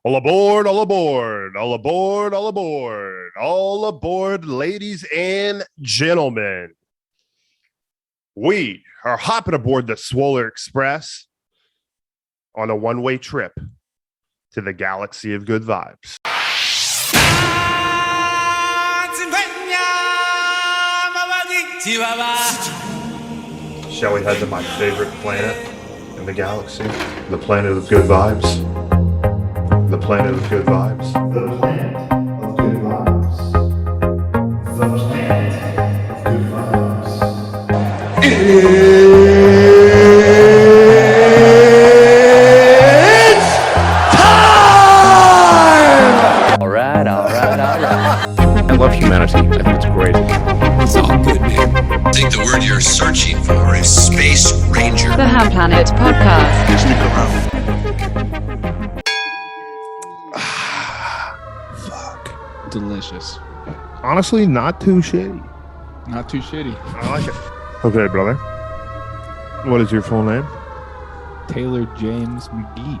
All aboard, all aboard, all aboard, all aboard, all aboard, ladies and gentlemen. We are hopping aboard the Swoller Express on a one-way trip to the galaxy of good vibes. Shall we head to my favorite planet in the galaxy? The planet of good vibes. The planet of good vibes. The planet of good vibes. The planet of good vibes. It's time! All right. I love humanity. I think it's great. It's all good, man. I think the word you're searching for is Space Ranger. The Hamm Planet Podcast. Stick around. Delicious. Honestly, not too shitty. Not too shitty. I like it. Okay, brother. What is your full name? Taylor James McGee.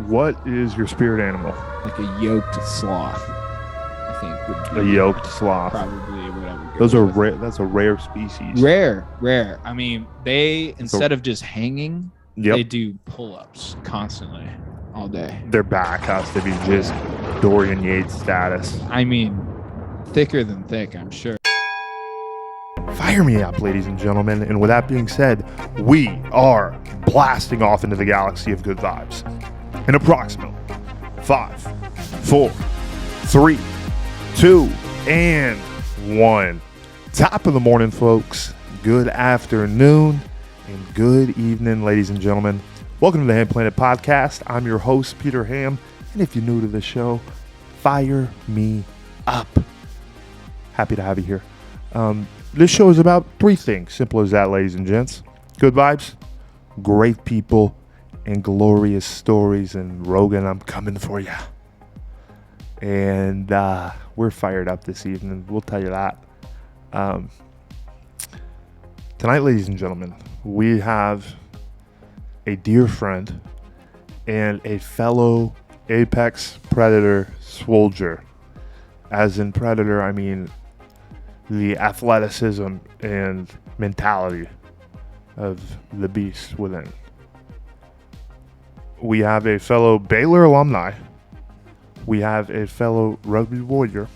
What is your spirit animal? Like a yoked sloth, I think. Would A be yoked sloth. Probably what I would go Those are with. rare. That's a rare species. Rare. I mean, they, instead of just hanging, Yep. they do pull-ups constantly all day. Their back has to be just Dorian Yates status. I mean, thicker than thick, I'm sure. Fire me up, ladies and gentlemen. And with that being said, we are blasting off into the galaxy of good vibes in approximately 5, 4, 3, 2, and 1. Top of the morning, folks. Good afternoon and good evening, ladies and gentlemen. Welcome to the Hamm Planet Podcast. I'm your host, Peter Hamm. And if you're new to the show, fire me up. Happy to have you here. This show is about 3 things. Simple as that, ladies and gents. Good vibes, great people, and glorious stories. And Rogan, I'm coming for you. And we're fired up this evening. We'll tell you that. Tonight, ladies and gentlemen, we have a dear friend and a fellow apex predator soldier. As in predator, I mean the athleticism and mentality of the beast within. We have a fellow Baylor alumni. We have a fellow rugby warrior.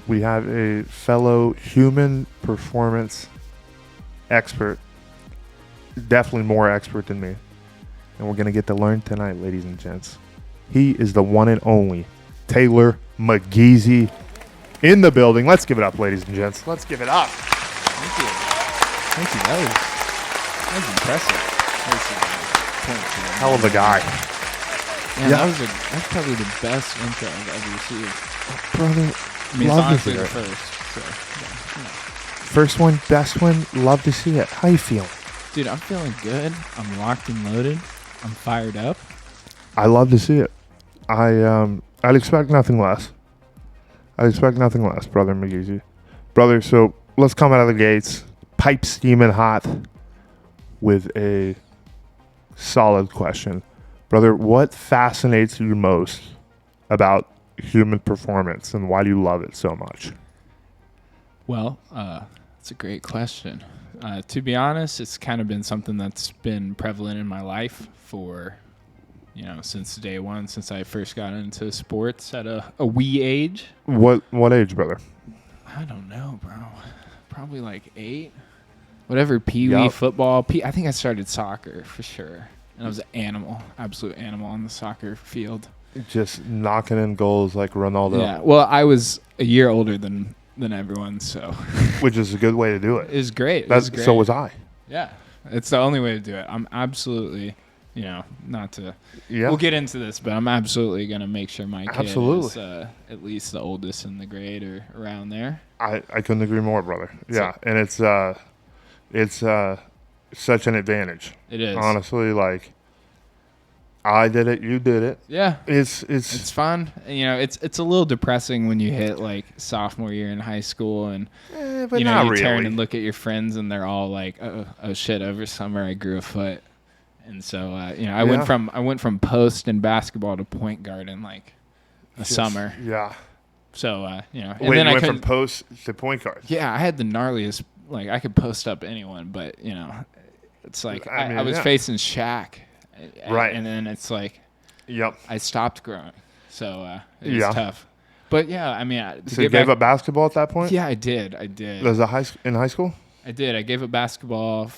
We have a fellow human performance expert. Definitely more expert than me. And we're going to get to learn tonight, ladies and gents. He is the one and only Taylor McGeezy in the building. Let's give it up, ladies and gents. Let's give it up. Thank you. That was impressive. Hell of a guy. Yeah, that's probably the best intro I've ever received. Brother, I mean, it's love to honestly see the it. first. So, yeah. First one, best one, love to see it. How you feeling? Dude, I'm feeling good. I'm locked and loaded. I'm fired up. I love to see it. I'd expect nothing less. Brother McGeezy. Brother, so let's come out of the gates, pipe steaming hot, with a solid question. Brother, what fascinates you most about human performance, and why do you love it so much? Well, it's a great question. To be honest, it's kind of been something that's been prevalent in my life for, since day one, since I first got into sports at a wee age. What age, brother? I don't know, bro. Probably like 8. Whatever, pee-wee football. I think I started soccer for sure. And I was an animal, absolute animal on the soccer field. Just knocking in goals like Ronaldo. Yeah, well, I was a year older than everyone, so. Which is a good way to do it. It was great. It was great. So was I. Yeah, it's the only way to do it. I'm absolutely, not to. Yeah. We'll get into this, but I'm absolutely gonna make sure my kid Absolutely. is at least the oldest in the grade or around there. I couldn't agree more, brother. Yeah, and it's such an advantage. It is. Honestly, like, I did it, you did it. Yeah. It's fun. It's a little depressing when you hit like sophomore year in high school and but you not turn really. and look at your friends and they're all like, oh shit, over summer I grew a foot. And so, I went from post in basketball to point guard in like a summer. Yeah. So, and Wait, then you I went from couldn't. post to point guard. Yeah, I had the gnarliest. Like I could post up anyone, but it's like I was yeah. facing Shaq, Right. And then it's like Yep. I stopped growing, so it was tough. But yeah, I mean, So you gave up basketball at that point? Yeah, I did. Was it in high school? I did. I gave up basketball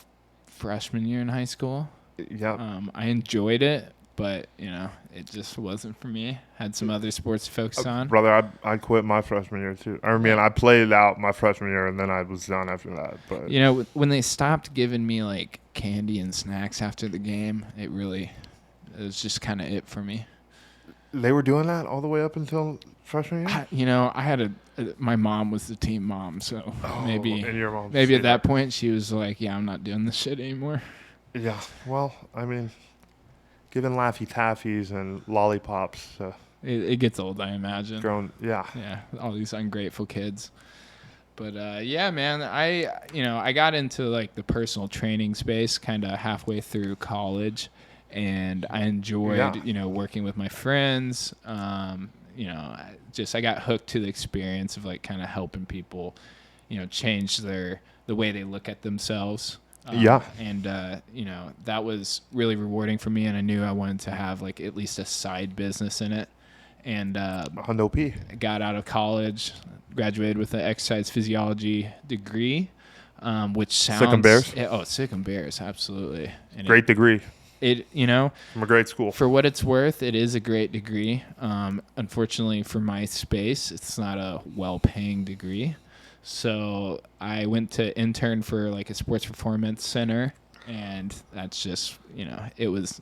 freshman year in high school. Yeah. I enjoyed it, but it just wasn't for me. Had some other sports to focus on. Brother, I quit my freshman year too. I mean, I played out my freshman year and then I was done after that. But when they stopped giving me like candy and snacks after the game, it was just kind of it for me. they were doing that all the way up until freshman year? I had my mom was the team mom, so maybe and your mom at that point she was like, yeah, I'm not doing this shit anymore. Yeah, well, I mean, given Laffy Taffies and lollipops, It gets old, I imagine. Yeah, all these ungrateful kids. But yeah, man, I got into like the personal training space kind of halfway through college, and I enjoyed working with my friends. I got hooked to the experience of like kind of helping people, change the way they look at themselves. And that was really rewarding for me, and I knew I wanted to have like at least a side business in it. And I got out of college, graduated with an exercise physiology degree, which sounds Sick and Bears. Sick and Bears, absolutely. And great degree. From a great school. For what it's worth, it is a great degree. Unfortunately, for my space, it's not a well-paying degree. So I went to intern for like a sports performance center, and that's just it was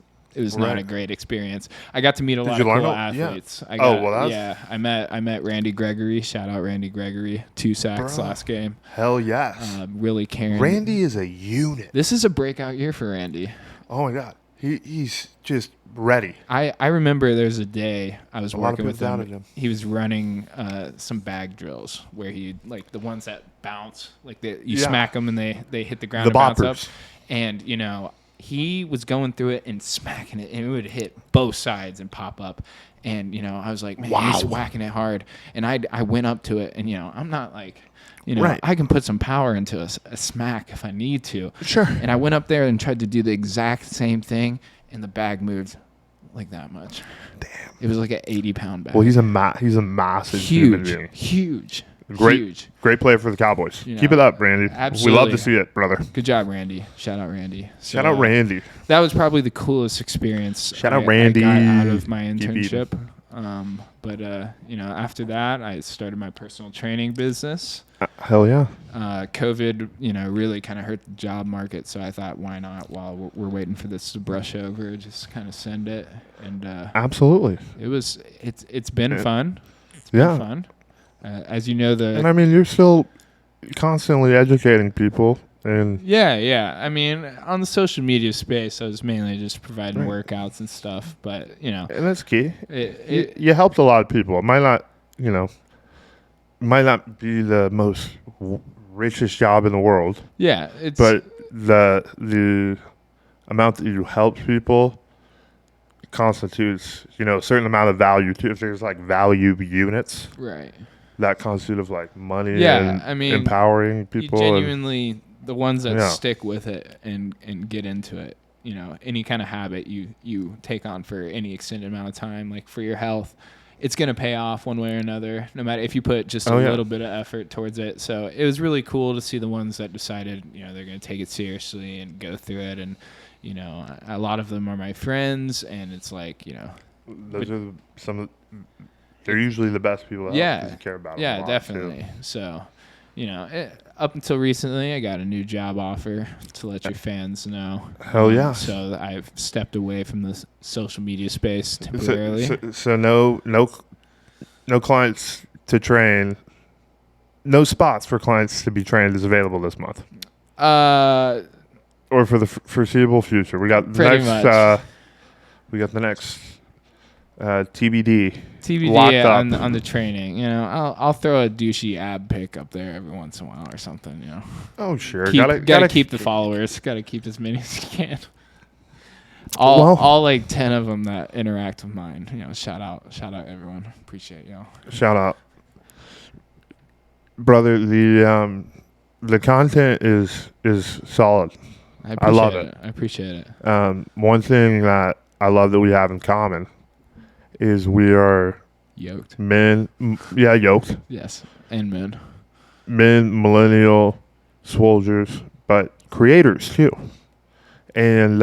not a great experience. I got to meet a lot of cool athletes. Yeah. I met Randy Gregory. Shout out Randy Gregory. 2 sacks last game. Hell yes. Really caring. Randy is a unit. This is a breakout year for Randy. Oh my God. He's just ready. I remember there's a day I was working with doubted him. him. He was running some bag drills where he like the ones that bounce, like you smack them and they hit the ground and bounce up. And he was going through it and smacking it, and it would hit both sides and pop up. And I was like, man, he's whacking it hard. And I went up to it, and I'm not like, I can put some power into a smack if I need to. Sure. And I went up there and tried to do the exact same thing, and the bag moved like that much. Damn. It was like an 80-pound bag. Well, he's a massive human being. Huge. Great player for the Cowboys. Keep it up, Randy. Absolutely. We love to see it, brother. Good job, Randy. Shout out, Randy. Shout out, Randy. That was probably the coolest experience. Shout out, Randy. I got out of my internship. But after that, I started my personal training business. Hell yeah. COVID, really kind of hurt the job market. So I thought, why not? While we're waiting for this to brush over, just kind of send it. And absolutely, it's been fun. It's been fun. As you know, and I mean, you're still constantly educating people. And yeah. I mean, on the social media space, I was mainly just providing workouts and stuff. But and that's key. You helped a lot of people. It might not be the most richest job in the world. Yeah, but the amount that you help people constitutes a certain amount of value too. If there's like value units, right, that constitute of like money. Yeah, I mean, empowering people. You genuinely. The ones that stick with it and get into it, any kind of habit you take on for any extended amount of time, like for your health, it's going to pay off one way or another, no matter if you put just a little bit of effort towards it. So it was really cool to see the ones that decided, they're going to take it seriously and go through it. And, a lot of them are my friends, and it's like, those are they're usually the best people out there to care about. Yeah, definitely. Too. So, up until recently, I got a new job offer to let your fans know. Hell yeah! So I've stepped away from the social media space temporarily. So no clients to train. No spots for clients to be trained is available this month. Or for the foreseeable future. We got the next. TBD on the training. I'll throw a douchey ab pic up there every once in a while or something. Oh sure, gotta keep the followers. Gotta keep as many as you can. all like 10 of them that interact with mine. Shout out everyone. Appreciate y'all. Shout out, brother. The content is solid. I love it. I appreciate it. One thing that I love that we have in common is we are Yoked. men. Yoked. Yes, and men. Men, millennial soldiers, but creators too. And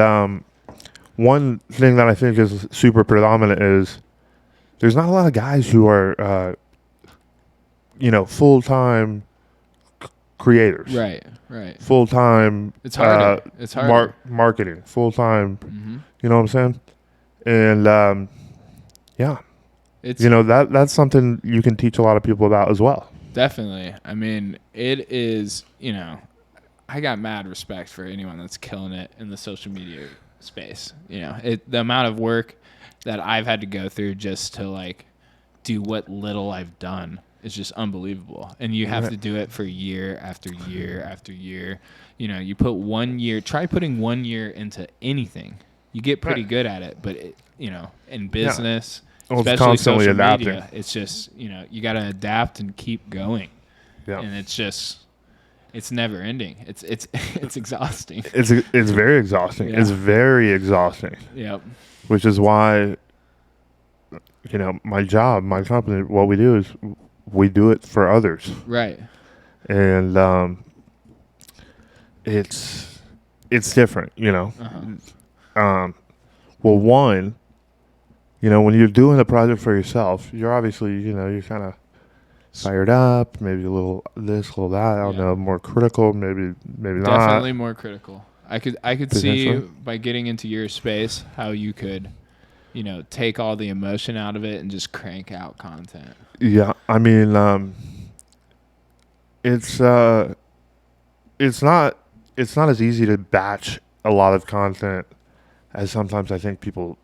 one thing that I think is super predominant is there's not a lot of guys who are, full-time creators. Right. Full-time. It's harder. It's harder. Marketing. Full-time. Mm-hmm. You know what I'm saying? And It's that's something you can teach a lot of people about as well. definitely. I mean, it is. I got mad respect for anyone that's killing it in the social media space. The amount of work that I've had to go through just to like do what little I've done is just unbelievable. And you have to do it for year after year after year. You put 1 year, try putting 1 year into anything. You get pretty good at it, but in business, Well, it's especially constantly social adapting. media, it's just, you got to adapt and keep going. Yeah. And it's never ending. It's exhausting. It's very exhausting. Yeah. It's very exhausting. Yep. Which is why, my job, my company, what we do is we do it for others. Right. And it's different, Uh-huh. Well, one, when you're doing a project for yourself, you're obviously, you're kind of fired up, maybe a little this, a little that. I don't know, more critical, maybe not. Definitely more critical. I could see Potentially. by getting into your space how you could, take all the emotion out of it and just crank out content. Yeah, I mean, it's not as easy to batch a lot of content as sometimes I think people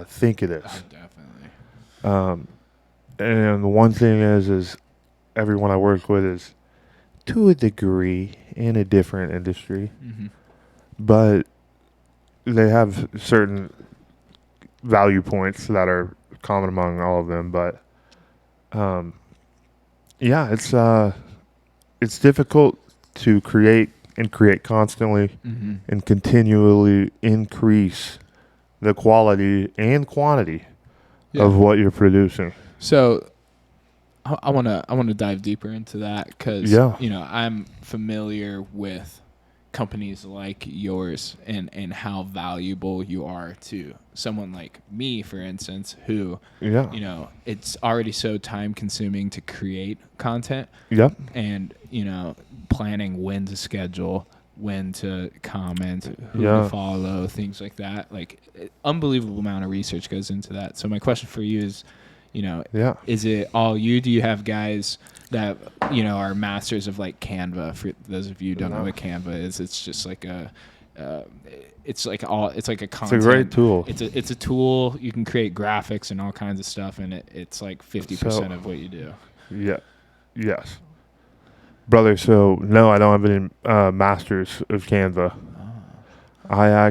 think it is. Definitely. And the one thing is everyone I work with is to a degree in a different industry, Mm-hmm. but they have certain value points that are common among all of them. But it's difficult to create constantly Mm-hmm. and continually increase the quality and quantity of what you're producing. So I want to dive deeper into that because I'm familiar with companies like yours and how valuable you are to someone like me, for instance, who it's already so time consuming to create content. Yep. And planning when to schedule, when to comment, who Yeah. to follow, things like that. Like unbelievable amount of research goes into that. So my question for you is, is it all you? Do you have guys that are masters of like Canva? For those of you who don't know what Canva is, it's just like it's like a content. It's a great tool. It's a tool. You can create graphics and all kinds of stuff, and it's like 50% of what you do. Yeah. Yes. Brother, so no, I don't have any masters of Canva. I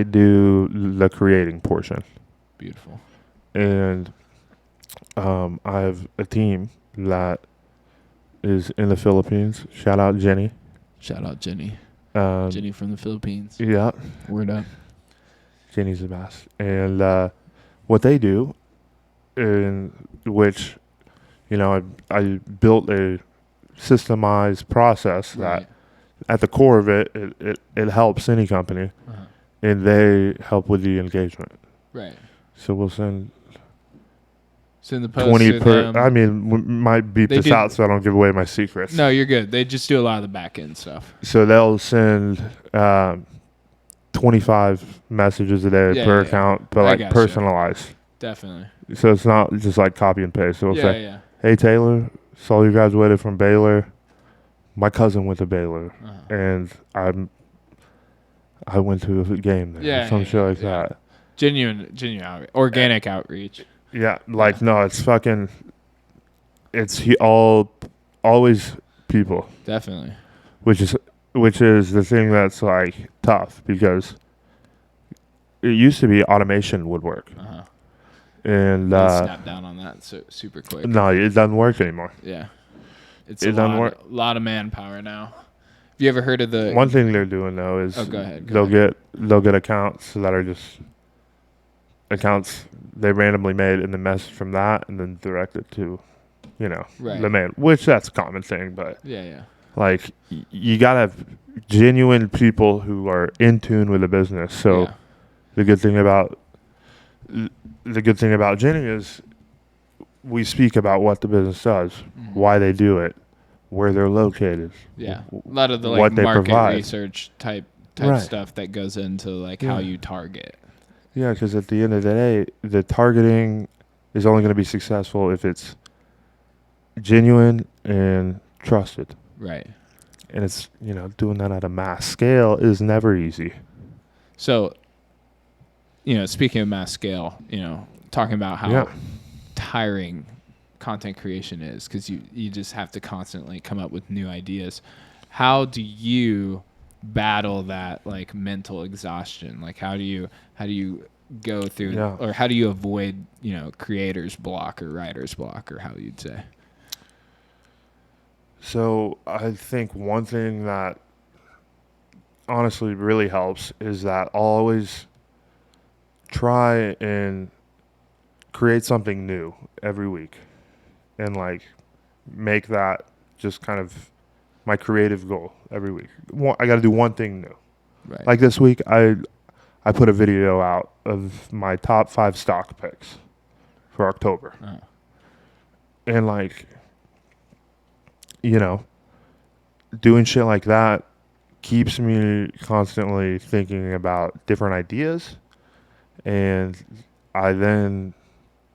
do the creating portion. Beautiful. And I have a team that is in the Philippines. Shout out Jenny. Shout out Jenny. Jenny from the Philippines. Yeah. Word up. Jenny's the best. And what they do, in which, I built a systemized process that at the core of it helps any company, and they help with the engagement. Right. So we'll send the post 20 per. them. I mean, might beep this out so I don't give away my secrets. No, you're good. They just do a lot of the back end stuff. So they'll send 25 messages a day per account, but like personalized. Definitely. So it's not just like copy and paste. So we'll say, Yeah. "Hey Taylor, saw you graduated from Baylor. My cousin went to Baylor, and I went to a game there. Yeah, some shit like that. Genuine outreach, organic outreach. Yeah, like no, it's fucking. It's always people. Definitely. Which is the thing that's like tough because it used to be automation would work. And They snap down on that super quick. no, it doesn't work anymore. Yeah. It's It doesn't work. A lot of manpower now. Have you ever heard of the One thing they're doing though is Oh, go ahead. they'll get accounts that are just accounts they randomly made and then message from that and then direct it to, Right. the man, which that's a common thing, but Yeah. like you gotta have genuine people who are in tune with the business. So Yeah. the good thing about Jenny is we speak about what the business does, Mhm. why they do it, where they're located. Yeah. A lot of the what they market provide. research type Right. stuff that goes into how Yeah. you target. Yeah, because at the end of the day, the targeting is only going to be successful if it's genuine and trusted. Right. And it's, doing that at a mass scale is never easy. So, speaking of mass scale, talking about how Yeah. tiring content creation is because you just have to constantly come up with new ideas. How do you battle that mental exhaustion? How do you go through or how do you avoid, creator's block or writer's block or how you'd say? So I think one thing that honestly really helps is that I'll always try and create something new every week and make that just kind of my creative goal every week. I got to do one thing new. Right. Like this week, I put a video out of my top 5 stock picks for October. Oh. And doing shit like that keeps me constantly thinking about different ideas, and I then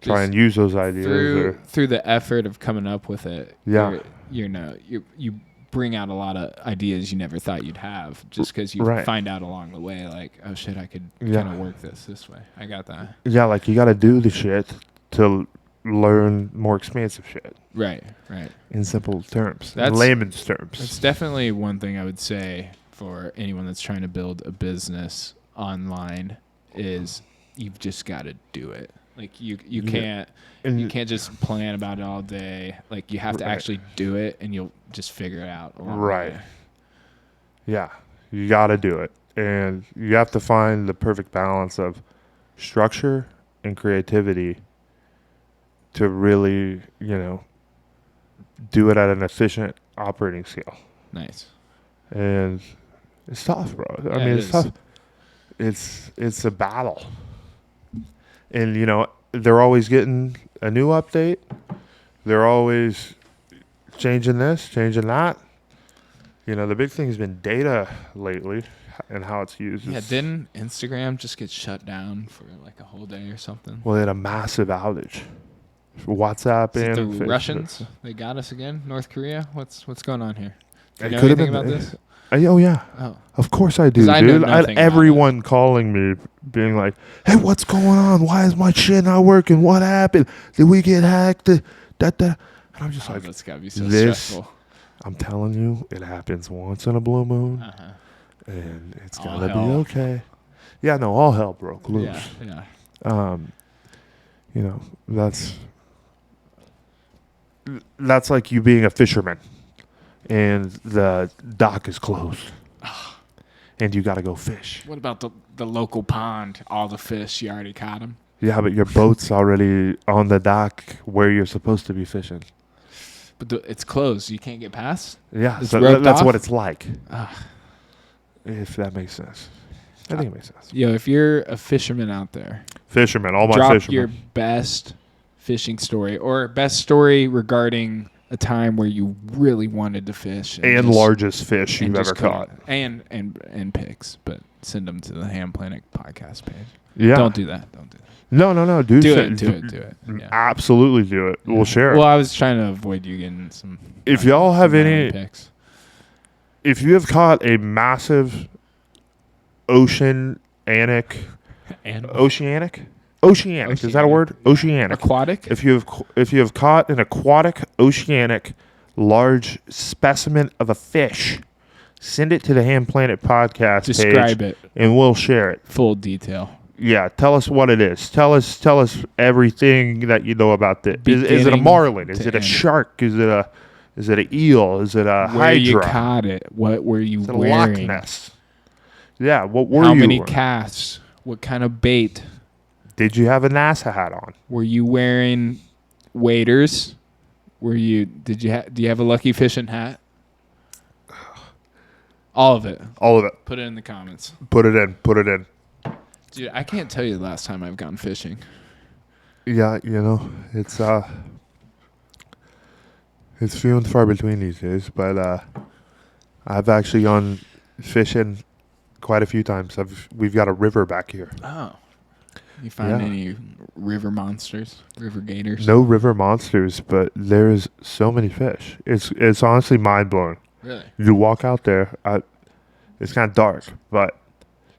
try and use those ideas through the effort of coming up with it. Yeah. You bring out a lot of ideas you never thought you'd have just because you Right. find out along the way oh shit, I could kind of work this way. I got that. Yeah, you got to do the shit to learn more expansive shit. Right. In simple terms, in That's- layman's terms. It's definitely one thing I would say for anyone that's trying to build a business online is you've just got to do it. You can't And you can't just plan about it all day. You have to Right. actually do it, and you'll just figure it out along the Right. way. Yeah, you got to do it. And you have to find the perfect balance of structure and creativity to really, do it at an efficient operating scale. Nice. And it's tough, bro. I Yeah, mean, it it's is. tough. It's a battle. And, they're always getting a new update. They're always changing this, changing that. The big thing has been data lately and how it's used. Yeah, didn't Instagram just get shut down for a whole day or something? Well, they had a massive outage. WhatsApp Is it and the Facebook. Russians? They got us again? North Korea? What's going on here? Do you It know could have anything been about this? Oh yeah, Oh, of course I do, 'Cause I know dude. I had nothing about everyone calling me, being like, "Hey, what's going on? Why is my shit not working? What happened? Did we get hacked?" And I'm just like, that's gotta be so this- stressful. I'm telling you, it happens once in a blue moon, Uh-huh. and it's All gonna be hell. okay. Yeah, no, all hell broke loose. Yeah. That's like you being a fisherman, and the dock is closed, and you got to go fish. What about the local pond? All the fish, you already caught them? Yeah, but your boat's already on the dock where you're supposed to be fishing. But it's closed. You can't get past? Yeah, It's so roped that's off? what it's like. Ah. If that makes sense. I think it makes sense. Yo, if you're a fisherman out there, Fishermen, all my drop fishermen. your best fishing story or best story regarding a time where you really wanted to fish. And just- largest fish and you've just ever couldn't. caught. And pics, but send them to the Hamm Planet Podcast page. Yeah. Don't do that. Don't do that. No. Do Do it. it. Yeah. Absolutely do it. We'll share Well, it. I was trying to avoid you getting some. If y'all have some any, pics. if you have caught a massive oceanic, is that a word? Oceanic. Aquatic? If you have caught an aquatic, oceanic, large specimen of a fish, send it to the Hamm Planet Podcast Describe page, it. and we'll share it. Full detail. Yeah, tell us what it is. Tell us everything that you know about this. Is it a Beginning marlin? Is to it a end. shark? Is it an eel? Is it a Where you hydra? caught it? What were you Is it a Loch wearing? Ness? Yeah, what were How you? many casts? What kind of bait? Did you have a NASA hat on? Were you wearing waders? Do you have a lucky fishing hat? All of it. All of it. Put it in the comments. Put it in. Dude, I can't tell you the last time I've gone fishing. Yeah, it's few and far between these days, but I've actually gone fishing quite a few times. We've got a river back here. Oh. You find any river monsters, river gators? No river monsters, but there's so many fish. It's honestly mind blowing. Really? You walk out there, it's kind of dark, but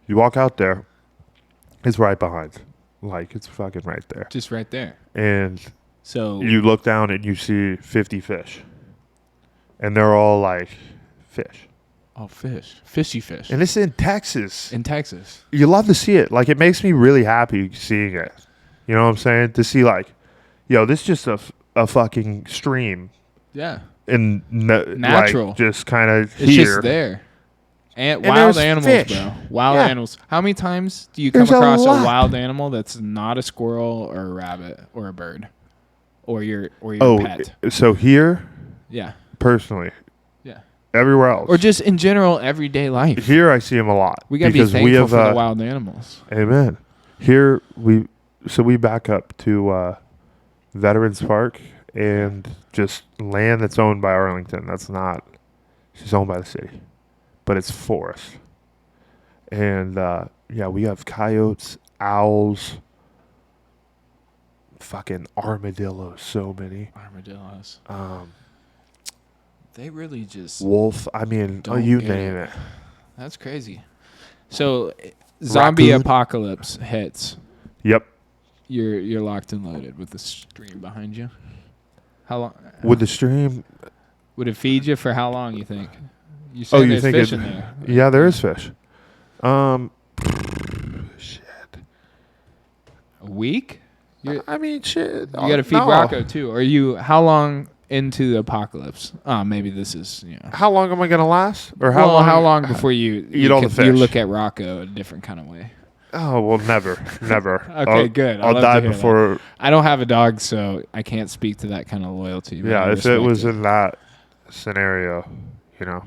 you walk out there, it's right behind. Like, it's fucking right there. Just right there. And So you look down and you see 50 fish. And they're all like fish. oh, fish. Fishy fish. And it's in Texas. In Texas. You love to see it. Like, it makes me really happy seeing it. You know what I'm saying? To see, like, this is just a fucking stream. Yeah. And Natural. Like, just kind of It's here. just there. And And wild there's animals, fish. bro. Wild Yeah. animals. How many times do you come There's a across a lot. wild animal that's not a squirrel or a rabbit or a bird or your pet? So here, Yeah. personally, Yeah. everywhere else. Or just in general, everyday life. Here I see them a lot. We gotta be because thankful have, for the wild animals. Amen. Here we back up to Veterans Park and just land that's owned by Arlington. It's owned by the city, but it's forest. And we have coyotes, owls, fucking armadillos. So many. Armadillos. They really just Wolf. I mean, Don't you get name it. it. That's crazy. So zombie Raccoon. apocalypse hits. Yep. You're locked and loaded with the stream behind you. How long With the stream. would it feed you for how long, you think? You said You there's think fish in there. Yeah, there is fish. Shit. A week? I mean, shit. You got to feed Rocco too. Are you how long into the apocalypse? Maybe this is, How long am I gonna last? Or how long before you all the you fish? look at Rocco a different kind of way? Oh well, never. Okay, good. I'll love die to hear that. before. I don't have a dog, so I can't speak to that kind of loyalty. but I Yeah, if it respect was in that scenario, Yeah.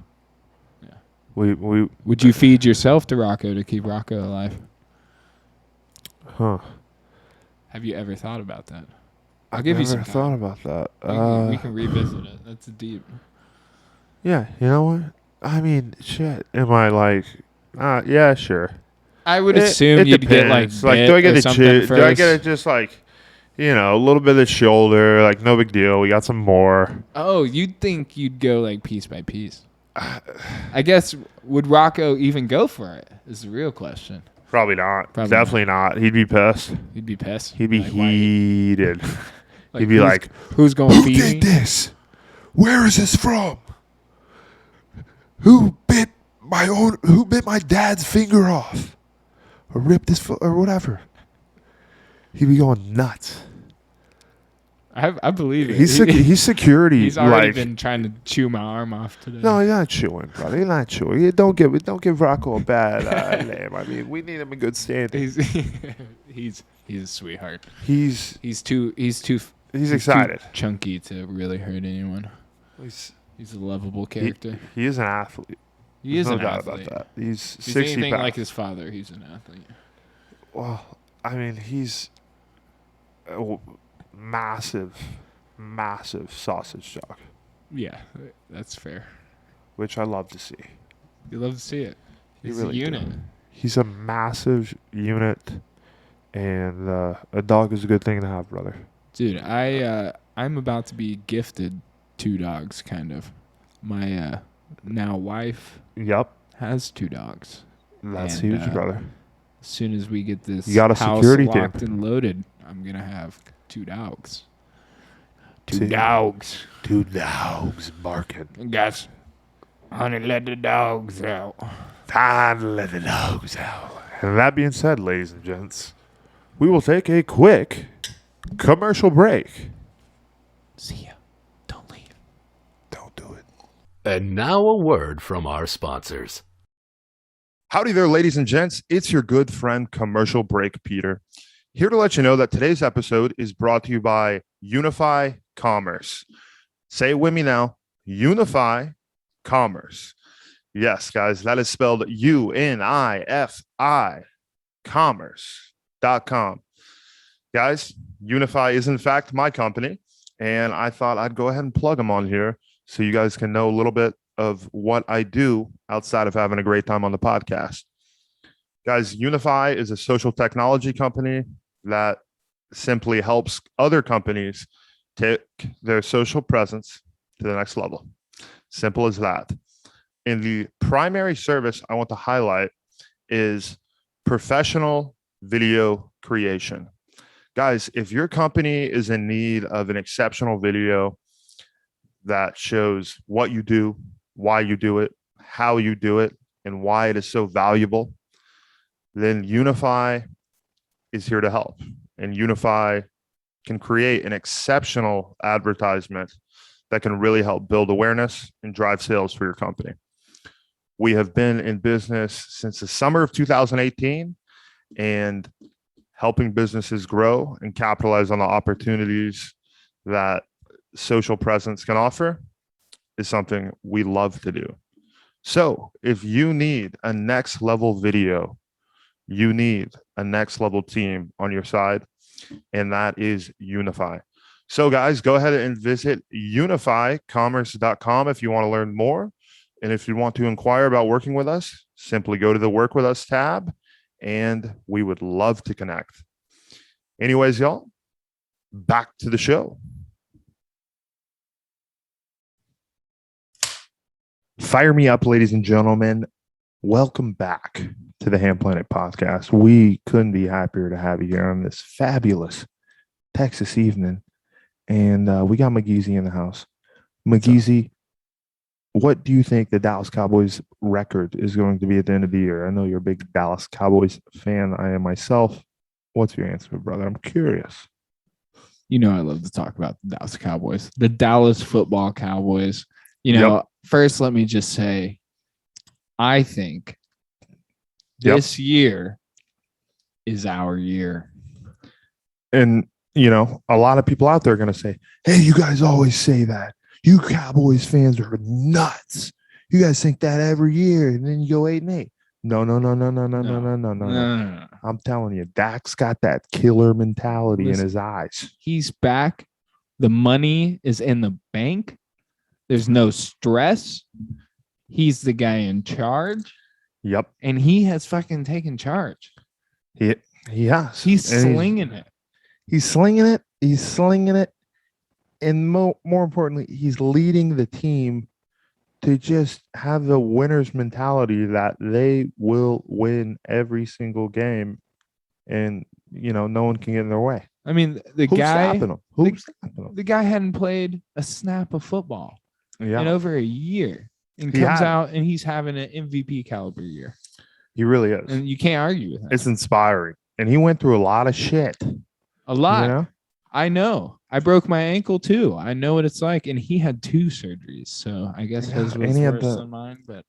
we Would you feed yourself to Rocco to keep Rocco alive? huh. Have you ever thought about that? I'll I've give you never some thought time. about that. We can revisit it. That's deep. Yeah, you know what? I mean, shit. Am I like? Yeah, sure. I would It assume you'd get like depends. bit do I get or a something do I first. get it just like, a little bit of the shoulder, like no big deal. We got some more. Oh, you'd think you'd go like piece by piece. I guess would Rocco even go for it? Is the real question. Probably not. Probably Definitely not. He'd be pissed. He'd be pissed. He'd be Like, why? heated. He'd be like, "Who's going to "Who feed me?" did this? Where is this from? Who bit my dad's finger off, or ripped his foot, or whatever? He'd be going nuts. I believe it. He's security. He's already like, been trying to chew my arm off today. No, he's not chewing, brother. He's not chewing. Don't give Rocco a bad name. I mean, we need him in good standing. He's a sweetheart. He's too excited. too chunky to really hurt anyone. He's He's a lovable character. he is an athlete. He is no an doubt athlete. about that. He's If he's 60 anything pounds. like his father, he's an athlete. Well, I mean, he's a massive sausage dog, Yeah, that's fair. which I love to see. You love to see it. You He's really a unit. do. He's a massive unit, and a dog is a good thing to have, brother. Dude, I'm about to be gifted 2 dogs, kind of. My now wife Yep, has 2 dogs. that's And, huge, brother. As soon as we get this You got a house security team. locked and loaded, I'm gonna have 2 dogs. Two Two. dogs. 2 dogs barking. Guys, honey, let the dogs out. Time to let the dogs out. And that being said, ladies and gents, we will take a quick commercial break. See ya. Don't leave. Don't do it. And now a word from our sponsors. Howdy there, ladies and gents. It's your good friend, Commercial Break Peter, here to let you know that today's episode is brought to you by Unify Commerce. Say it with me now. Unify Commerce. Yes, guys, that is spelled UNIFI commerce.com. Guys, Unify is in fact my company, and I thought I'd go ahead and plug them on here so you guys can know a little bit of what I do outside of having a great time on the podcast. Guys, Unify is a social technology company that simply helps other companies take their social presence to the next level. Simple as that. And the primary service I want to highlight is professional video creation. Guys, if your company is in need of an exceptional video that shows what you do, why you do it, how you do it, and why it is so valuable, then Unify is here to help. And Unify can create an exceptional advertisement that can really help build awareness and drive sales for your company. We have been in business since the summer of 2018, and helping businesses grow and capitalize on the opportunities that social presence can offer is something we love to do. So if you need a next level video, you need a next level team on your side, and that is Unify. So guys, go ahead and visit unifycommerce.com if you want to learn more. And if you want to inquire about working with us, simply go to the Work With Us tab, and we would love to connect. Anyways, y'all, back to the show. Fire me up, ladies and gentlemen. Welcome back to the Hamm Planet Podcast. We couldn't be happier to have you here on this fabulous Texas evening. And we got McGeezy in the house. McGeezy, what do you think the Dallas Cowboys record is going to be at the end of the year? I know you're a big Dallas Cowboys fan. I am myself. What's your answer, brother? I'm curious. You know I love to talk about the Dallas Cowboys, the Dallas football Cowboys. You know, First, let me just say, I think this year is our year. And, you know, a lot of people out there are going to say, hey, you guys always say that. You Cowboys fans are nuts. You guys think that every year, and then you go 8-8. No. I'm telling you, Dak's got that killer mentality in his eyes. He's back. The money is in the bank. There's no stress. He's the guy in charge. Yep. And he has fucking taken charge. He has. He's slinging it. He's slinging it. He's slinging it. And more importantly, he's leading the team to just have the winner's mentality that they will win every single game, and you know no one can get in their way. I mean, the guy hadn't played a snap of football in over a year, and comes out and he's having an MVP caliber year. He really is, and you can't argue with him. It's inspiring, and he went through a lot of shit. A lot. You know? I know. I broke my ankle too. I know what it's like, and he had 2 surgeries, so I guess his was worse than mine. But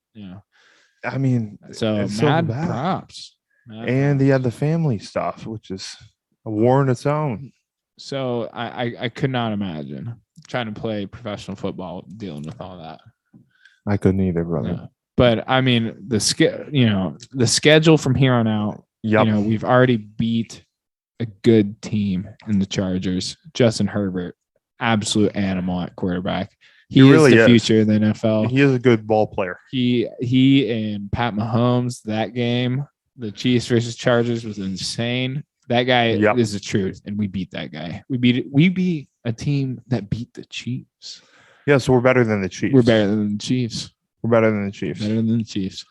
I mean, so mad props. And he had the family stuff, which is a war in its own. So I could not imagine trying to play professional football dealing with all that. I couldn't either, brother. Yeah. But I mean, the schedule from here on out. Yep. We've already beat a good team in the Chargers. Justin Herbert, absolute animal at quarterback. He really is the future of the NFL. He is a good ball player. He and Pat Mahomes, that game, the Chiefs versus Chargers, was insane. That guy is the truth, and we beat that guy. We beat a team that beat the Chiefs. Yeah, so we're better than the Chiefs. We're better than the Chiefs. Better than the Chiefs.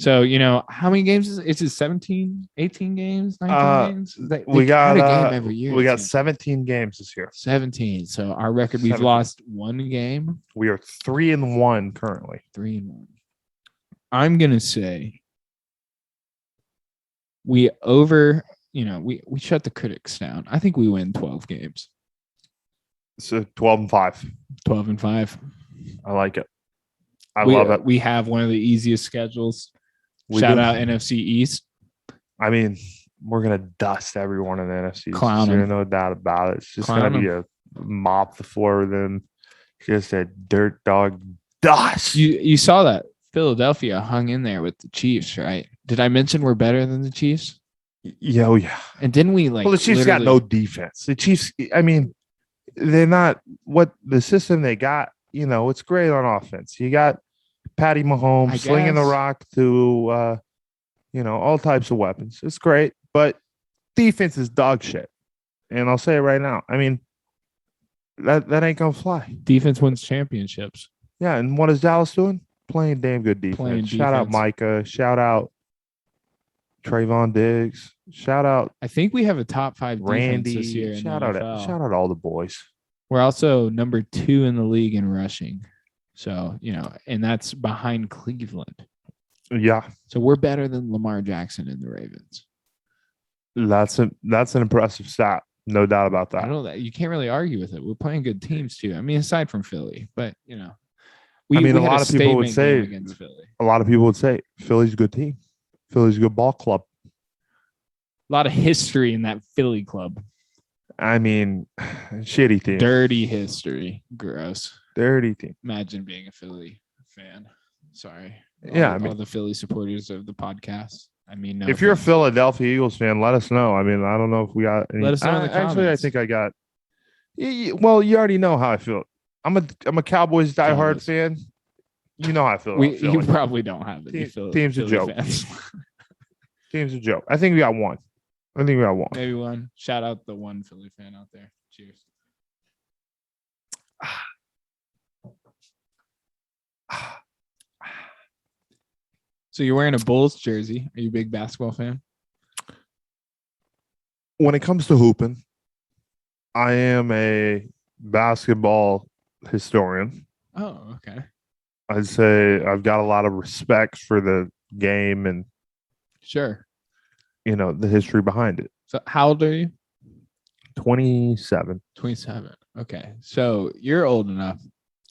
So, how many games is it? Is it 17, 18 games, 19 games? We got a game every year. We got 17 games this year. 17. So our record, we've lost 1 game. We are 3-1 currently. 3-1. I'm going to say we shut the critics down. I think we win 12 games. So 12-5. 12-5. I like it. I love it. We have one of the easiest schedules. We Shout do. out NFC East. I mean, we're gonna dust everyone in the NFC. Clown 'em. There's no doubt about it. It's just Clown gonna be a mop the floor with them. Just a dirt dog dust. You saw that Philadelphia hung in there with the Chiefs, right? Did I mention we're better than the Chiefs? Yeah, yeah. And didn't we Well, the Chiefs got no defense. The Chiefs, I mean, they're not what the system they got. It's great on offense. You got Patty Mahomes slinging the guess. rock to, all types of weapons. It's great, but defense is dog shit. And I'll say it right now. I mean, that ain't gonna fly. defense wins championships. Yeah, and what is Dallas doing? Playing damn good defense. Playing Shout out defense. Micah. Shout out Trayvon Diggs. Shout out I think we have a top 5 defense Randy. this year. Shout in out the NFL. shout out all the boys. We're also number 2 in the league in rushing. So, and that's behind Cleveland. Yeah, So we're better than Lamar Jackson and the Ravens. that's an impressive stat. No doubt about I that. know that you can't really argue with it. We're playing good teams too. I mean, aside from Philly, but I mean, we a had lot of people would statement say- game against Philly. A lot of people would say Philly's a good team. Philly's a good ball club. A lot of history in that Philly club. I mean, shitty team. Dirty history. Gross. Dirty team. Imagine being a Philly fan. Sorry. Yeah, All, I mean- all the Philly supporters of the podcast. I mean, no If you're a offense. Philadelphia Eagles fan, let us know. I mean, I don't know if we got any. Let us know in the Actually, I comments. think I got. Well, you already know how I feel. I'm a Cowboys diehard Cowboys. fan. You know how I feel. you about Philly. probably don't have any Team's a Philly joke. fans. Team's a joke. I think we got one. Maybe one. Shout out the one Philly fan out there. Cheers. So you're wearing a Bulls jersey. Are you a big basketball fan? When it comes to hooping, I am a basketball historian. Oh, okay. I'd say I've got a lot of respect for the game and Sure. the history behind it. So how old are you? 27. 27. Okay. So you're old enough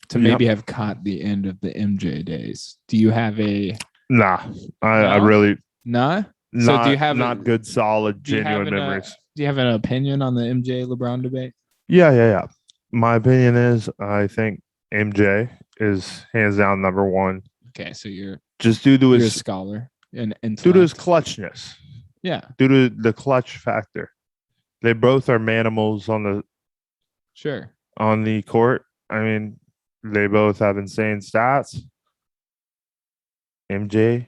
to Yep. maybe have caught the end of the MJ days. Do you have a Nah, I No? really nah? not, do you have not good, solid, Do you have genuine an, memories. do you have an opinion on the MJ LeBron debate? Yeah. My opinion is I think MJ is hands down number one. Okay, so you're Just due to a his scholar and due to his clutchness, yeah, due to the clutch factor. They both are manimals sure. on the court. I mean, they both have insane stats. MJ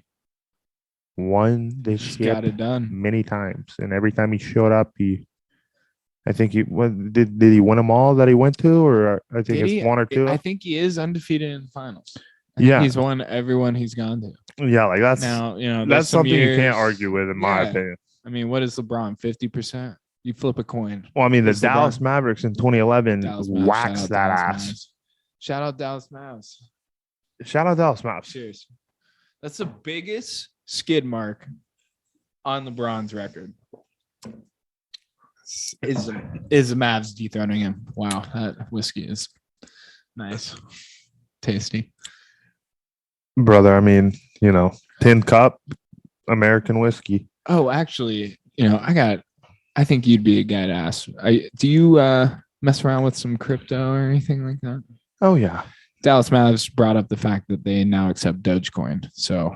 won this Just ship got it done. many times, and every time he showed up, I think did he win them all that he went to, or I think Did it's he? one or two. I think he is undefeated in the finals. I think Yeah. he's won everyone he's gone to. Yeah, like that's Now, there's that's some something you can't years- argue with, in my Yeah. opinion. I mean, what is LeBron? 50%? You flip a coin. Well, I mean, the It's LeBron. Dallas Mavericks in 2011 Dallas Mavs, waxed shout out that Dallas ass. Mavs. Shout out Dallas Mavs. Shout out Dallas Mavs. Cheers. That's the biggest skid mark on LeBron's record. Is the Mavs dethroning him? Wow, that whiskey is nice, tasty. Brother, I mean, tin cup American whiskey. Oh, actually, I think you'd be a guy to ask. Do you mess around with some crypto or anything like that? Oh yeah. Dallas Mavs brought up the fact that they now accept Dogecoin. So,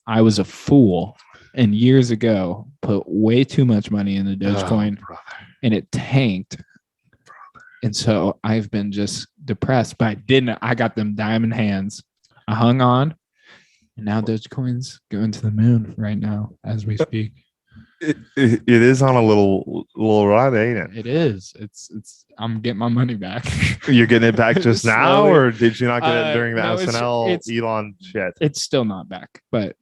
I was a fool and years ago put way too much money in the Dogecoin Oh, brother. and it tanked. And so I've been just depressed, but I got them diamond hands. I hung on and now Dogecoin's going to the moon right now as we speak. It is on a little run, ain't it? It is. It's I'm getting my money back. You're getting it back just now, Slowly. or did you not get it during the No, SNL it's- Elon shit? It's still not back, but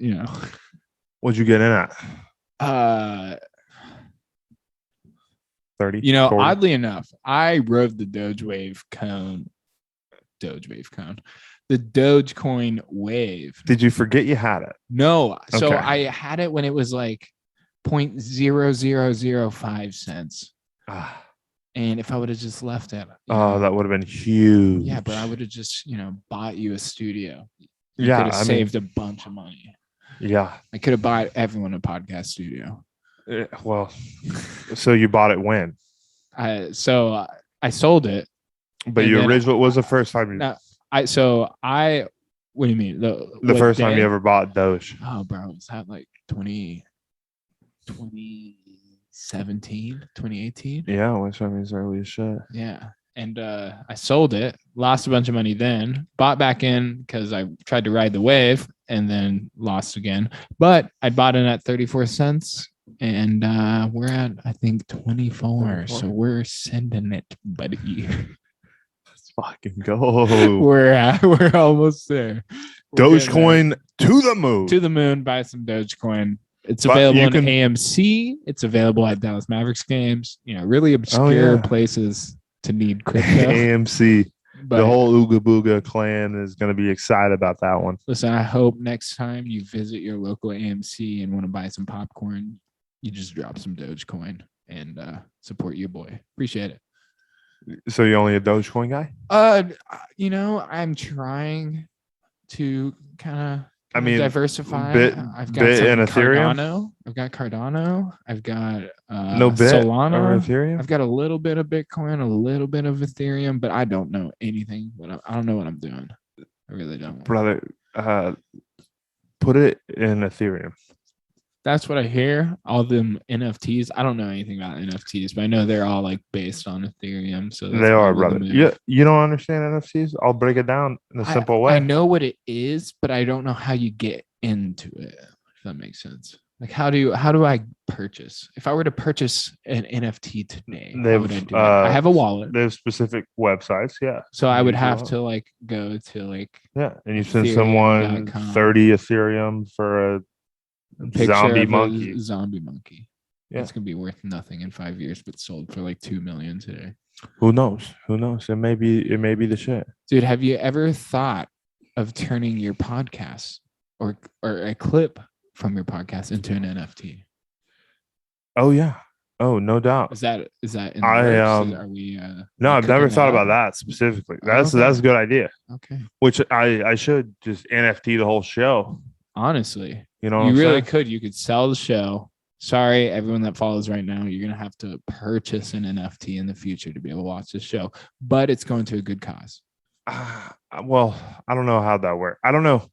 What'd you get in at? 30? 40? oddly enough, I rode the Doge cone. The Dogecoin wave. Did you forget you had it? No. So Okay. I had it when it was like 0.0005 cents. Ah, And if I would have just left it, that would have been huge. yeah, but I would have just, bought you a studio. You Yeah, could have I mean, saved a bunch of money. yeah. I could have bought everyone a podcast studio. Well, so you bought it when? I sold it. But And you then originally was the first time you No, what do you mean? the What first time day? you ever bought Doge. Oh, bro, was that like 2017, 2018? Yeah, which I mean is early as shit. Yeah. And I sold it, lost a bunch of money then, bought back in because I tried to ride the wave and then lost again. But I bought in at 34 cents and we're at, I think, 24. So we're sending it, buddy. Let's fucking go. We're almost there. We're getting Dogecoin to the moon. to the moon. Buy some Dogecoin. It's But available you in can- AMC. It's available at Dallas Mavericks games. Really obscure yeah. places to need crypto. AMC. But The whole Ooga Booga clan is going to be excited about that one. listen, I hope next time you visit your local AMC and want to buy some popcorn, you just drop some Dogecoin and support your boy. Appreciate it. So you only a Dogecoin guy? I'm trying to kind I of mean, diversify. Bit- I've got Bit some and Ethereum? Cardano. I've got Cardano. I've got No Bit Solana. or Ethereum? I've got a little bit of Bitcoin, a little bit of Ethereum, but I don't know anything. I don't know what I'm doing. I really don't. Brother, put it in Ethereum. That's what I hear. All them NFTs. I don't know anything about NFTs, but I know they're all like based on Ethereum. So that's They are, probably the brother. move. You don't understand NFTs? I'll break it down in a simple way. I know what it is, but I don't know how you get into it. If that makes sense. Like how do I purchase? If I were to purchase an NFT today, how would I do it? I have a wallet, There's specific websites, yeah. so I would use have your to like go to like Yeah, and you send someone Ethereum.com. 30 Ethereum for a picture zombie of monkey. a zombie monkey. Yeah. It's gonna be worth nothing in 5 years, but sold for like 2 million today. Who knows? Who knows? It may be the shit. Dude, have you ever thought of turning your podcast or a clip from your podcast into an NFT? Oh yeah. Oh, no doubt. Is that in the I, works? Are we No, I've never cooking thought that about up? that specifically. Oh, That's okay. a good idea. Okay. Which I should just NFT the whole show. Honestly, You know what you I'm really saying? could. You could sell the show. Sorry, everyone that follows right now, you're gonna have to purchase an NFT in the future to be able to watch this show, but it's going to a good cause. Well, I don't know how that works. I don't know.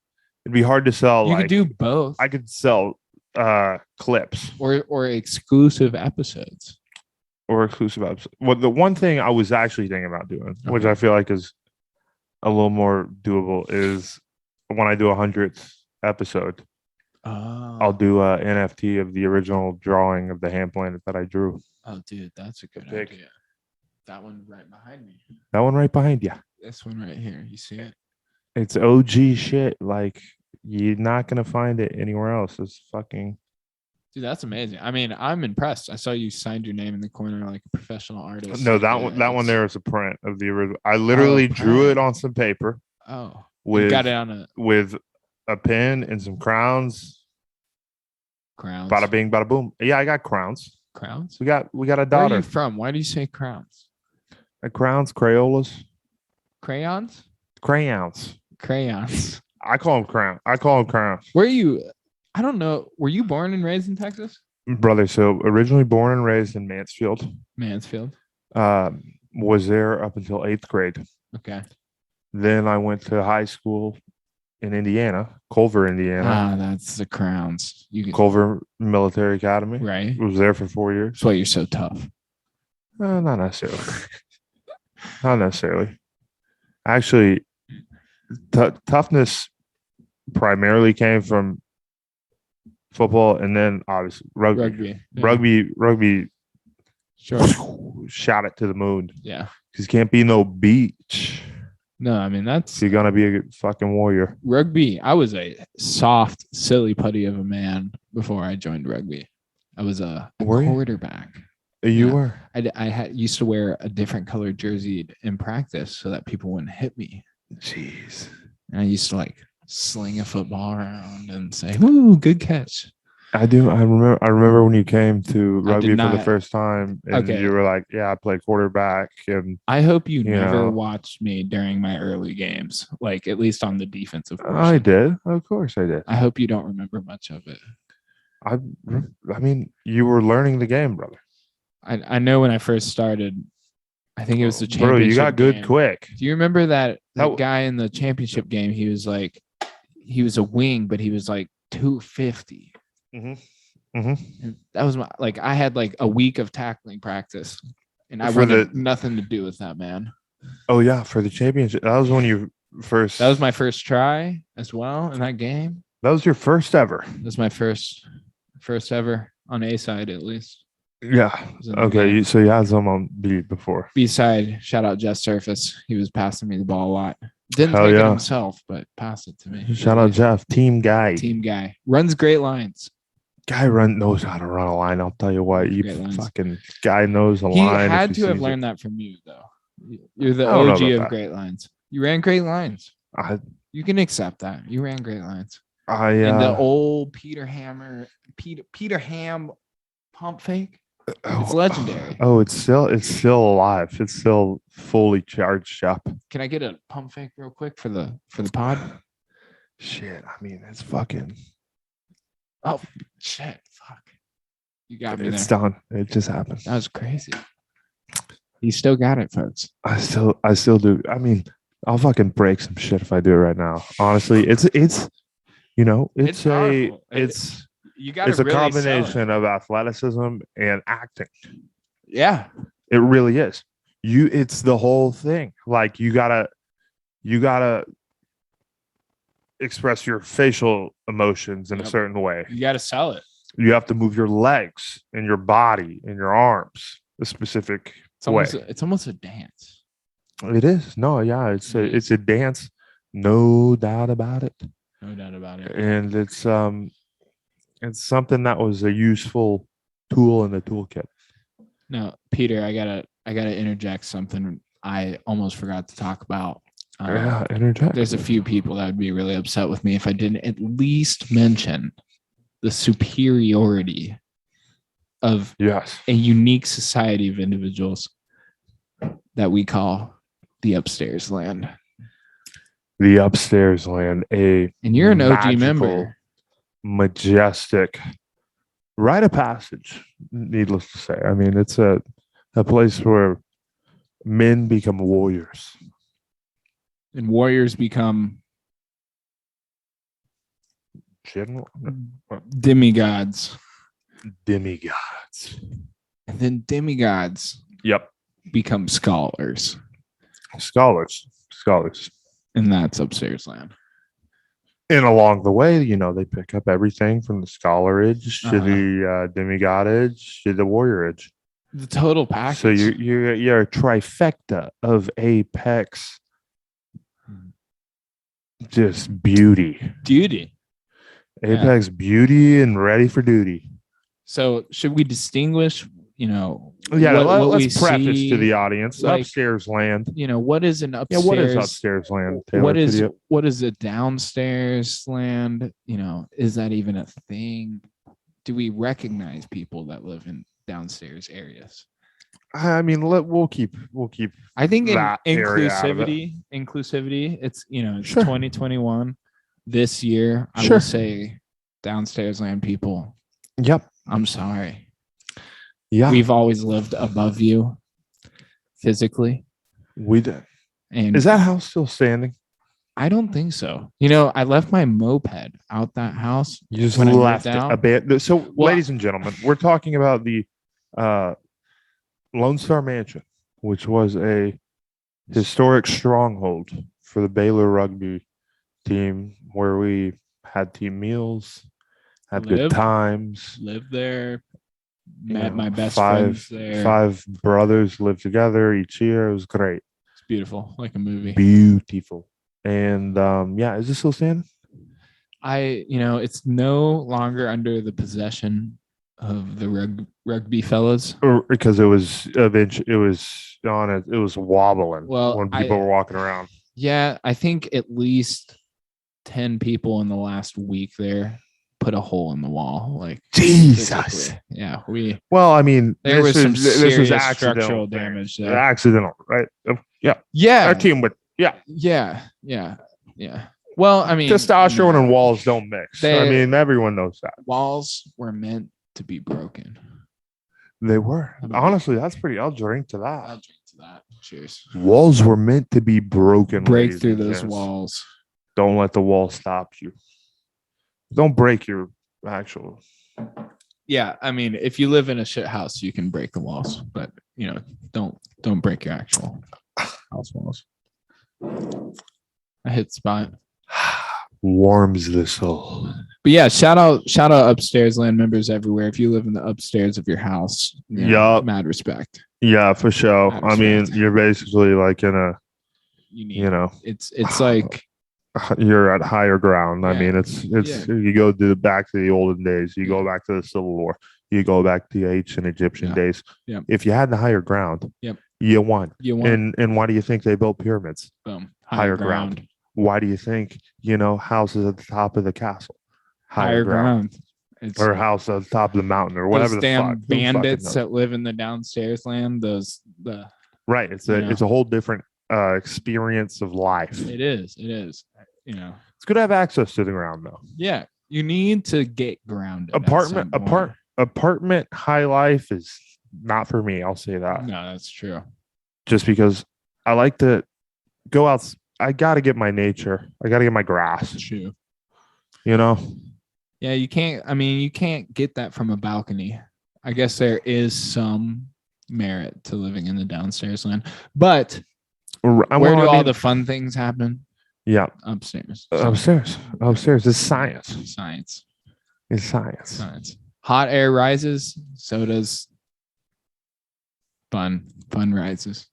It'd be hard to sell. You could do both, I could sell clips or exclusive episodes. or exclusive episodes. Well, the one thing I was actually thinking about doing, which Okay. I feel like is a little more doable, is when I do 100th episode, I'll do a NFT of the original drawing of the Hamm Planet that I drew. Oh, dude, that's a good Pick. idea. That one right behind me. That one right behind you. This one right here. You see it? It's OG shit. Like, you're not gonna find it anywhere else. It's fucking. Dude, that's amazing. I mean, I'm impressed. I saw you signed your name in the corner like a professional artist. No, that one. That one there is a print of the original. I literally drew print. it on some paper Oh, you with got it on a with a pen and some crowns. crowns. Bada bing, bada boom. Yeah, I got crowns. Crowns? We got a Where are daughter. you from? Why do you say crowns? Crowns, Crayolas, Crayons? crayons. Crayons. I call them crown. I call them crowns, Where are you? I don't know. Were you born and raised in Texas? brother. So originally born and raised in Mansfield. Mansfield. Was there up until 8th grade. Okay. Then I went to high school in Indiana, Culver, Indiana. That's the crowns. You can, Culver Military Academy. right? Was there for 4 years. That's why you're so tough. Not necessarily. Not necessarily. Actually, toughness primarily came from football and then obviously rugby. Rugby. Yeah. Rugby Sure. shot it to the moon. Yeah. Because can't be no beach. No, I mean, that's You're gonna be a fucking warrior. rugby. I was a soft, silly putty of a man before I joined rugby. I was a Were you? quarterback. You Yeah. were. I used to wear a different colored jersey in practice so that people wouldn't hit me. Jeez. And I used to like sling a football around and say, "Ooh, good catch." I do. I remember when you came to I did rugby for the not. first time, and Okay. you were like, "Yeah, I play quarterback." And I hope you You never know. watched me during my early games, like at least on the defensive portion. I did. Of course, I did. I hope you don't remember much of it. I mean, you were learning the game, brother. I know when I first started, I think it was the championship. Bro, you got good game. quick. Do you remember that That- guy in the championship game? He was a wing, but he was like 250. And that was I had like a week of tackling practice, and I wanted nothing to do with that man. Oh yeah, for the championship. That was when you first. That was my first try as well in that game. That was your first ever. That was my first ever on A side, at least. Yeah. Was in the Okay. So you had some on B before. B side, shout out Jeff Surface. He was passing me the ball a lot. Didn't Hell take it yeah. himself, but passed it to me. Shout out Jeff, team guy. Team guy. Runs great lines. Guy knows how to run a line. I'll tell you what. You Great lines. fucking guy knows a He line. if had he to have sees learned that from you, though. You're the I don't know OG about of that. great lines. You ran great lines. it. You can accept that. You ran great lines. I And the old Peter Ham pump fake. It's legendary. Oh, it's still alive. It's still fully charged up. Can I get a pump fake real quick for the pod? Shit. I mean, it's fucking. Oh shit! Fuck. You got me It's there. done. It just happened. That was crazy. You still got it, folks. I still do. I mean, I'll fucking break some shit if I do it right now. Honestly, it's you know, it's powerful. You got it's a combination of athleticism and acting. Yeah. It really is. It's the whole thing. Like you gotta express your facial emotions in a Yep. certain way. You got to sell it. You have to move your legs and your body and your arms a specific way. It's almost a dance. It is. No, yeah, it's a dance, no doubt about it. No doubt about it. And it's something that was a useful tool in the toolkit. No, Peter, I gotta interject something I almost forgot to talk about. Yeah, interject. There's a few people that would be really upset with me if I didn't at least mention the superiority of Yes. a unique society of individuals that we call the upstairs land. The upstairs land, And you're an OG magical, member. majestic rite of passage, needless to say. I mean, it's a place where men become warriors. And warriors become General demigods. demigods. And then demigods Yep. become scholars. Scholars. And that's upstairs land. And along the way, you know, they pick up everything from the scholarage to Uh-huh. the demigodage to the warriorage. The total package. So you're a trifecta of apex, just beauty, duty. apex beauty, and ready for duty. So should we distinguish, Yeah, what we let's preface see, to the audience: like, upstairs land. what is an Yeah, upstairs? what is upstairs land? Taylor? What is a downstairs land? Is that even a thing? Do we recognize people that live in downstairs areas? I mean, we'll keep. I think in that area out of it. inclusivity, it's it's Sure. 2021. This year, I Sure. will say downstairs land people. Yep. I'm sorry. Yeah. We've always lived above you physically. We did. And Is that house still standing? I don't think so. I left my moped out that house. You just when I moved left it out. a bit. So, Well, ladies and gentlemen, we're talking about the Lone Star Mansion, which was a historic stronghold for the Baylor rugby team, where we had team meals, had good Lived. times. Lived there. You Met know, my best five friends there. five brothers lived together each year. It was great, It's beautiful, like a movie. beautiful. And yeah, is this still standing? It's no longer under the possession of the rugby fellas. Or because it was wobbling Well, when people were walking around. Yeah, I think at least 10 people in the last week there put a hole in the wall. Like Jesus. physically. Yeah, Well, I mean, there was some this serious was accidental structural thing. damage there. Accidental, right? Yeah. Yeah, Our team would. Yeah. yeah. Well, I mean, Testosterone no. and walls don't mix. I They- mean, everyone knows that. walls were meant to be broken. They were. I mean, Honestly, that's pretty. I'll drink to I'll that. drink to that. Cheers. Walls were meant to be broken. Break ladies through and those gents. walls. Don't let the wall stop you. Don't break your actual. Yeah, I mean, if you live in a shit house, you can break the walls, but don't break your actual house walls. I hit spot. Warms the soul. But yeah, shout out upstairs land members everywhere. If you live in the upstairs of your house, Yup. mad respect. Yeah, for sure. Mad I mean, respect. you're basically like in a, You need it's like you're at higher ground. I Yeah. mean, it's you go back to the olden days. You go back to the Civil War. You go back to the ancient Egyptian Yeah. days. Yep. If you had the higher ground, Yep. you won. you want And why do you think they built pyramids? boom, Higher ground. Why do you think houses at the top of the castle? Higher ground. It's Or house at the top of the mountain or whatever those the damn fuck. Who fucking bandits knows? that live in the downstairs land. Right. It's you know. it's a whole different experience of life. It is. It's good to have access to the ground though. Yeah, you need to get grounded. at some point. Apartment high life is not for me. I'll say that. No, that's true. Just because I like to go out. I got to get my nature. I got to get my grass. True. Yeah, you can't. I mean, you can't get that from a balcony. I guess there is some merit to living in the downstairs land, but where do all the fun things happen? Yeah, Upstairs. upstairs is science. Science. It's science. Hot air rises, so does fun rises.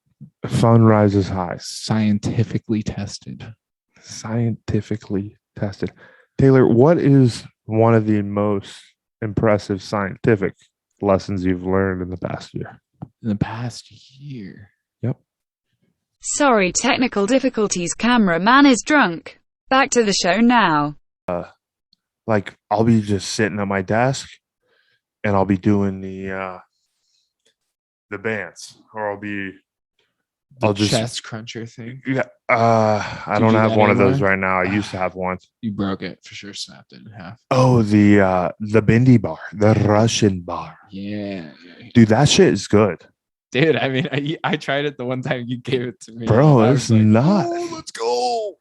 Fun rises high. Scientifically tested. Taylor, what is one of the most impressive scientific lessons you've learned in the past year? In the past year. Yep. Sorry, technical difficulties. Cameraman is drunk. Back to the show now. Like I'll be just sitting at my desk and I'll be doing the bands, or I'll just chest cruncher thing. Yeah. I Do don't you do have that one of anymore? those right now. I used to have one. You broke it for sure. Snapped it in half. Oh, the Bindi bar, the Russian bar. Yeah. Dude, that shit is good. Dude, I mean, I tried it the one time you gave it to me. Bro, I it's was like, nuts. "Oh, let's go.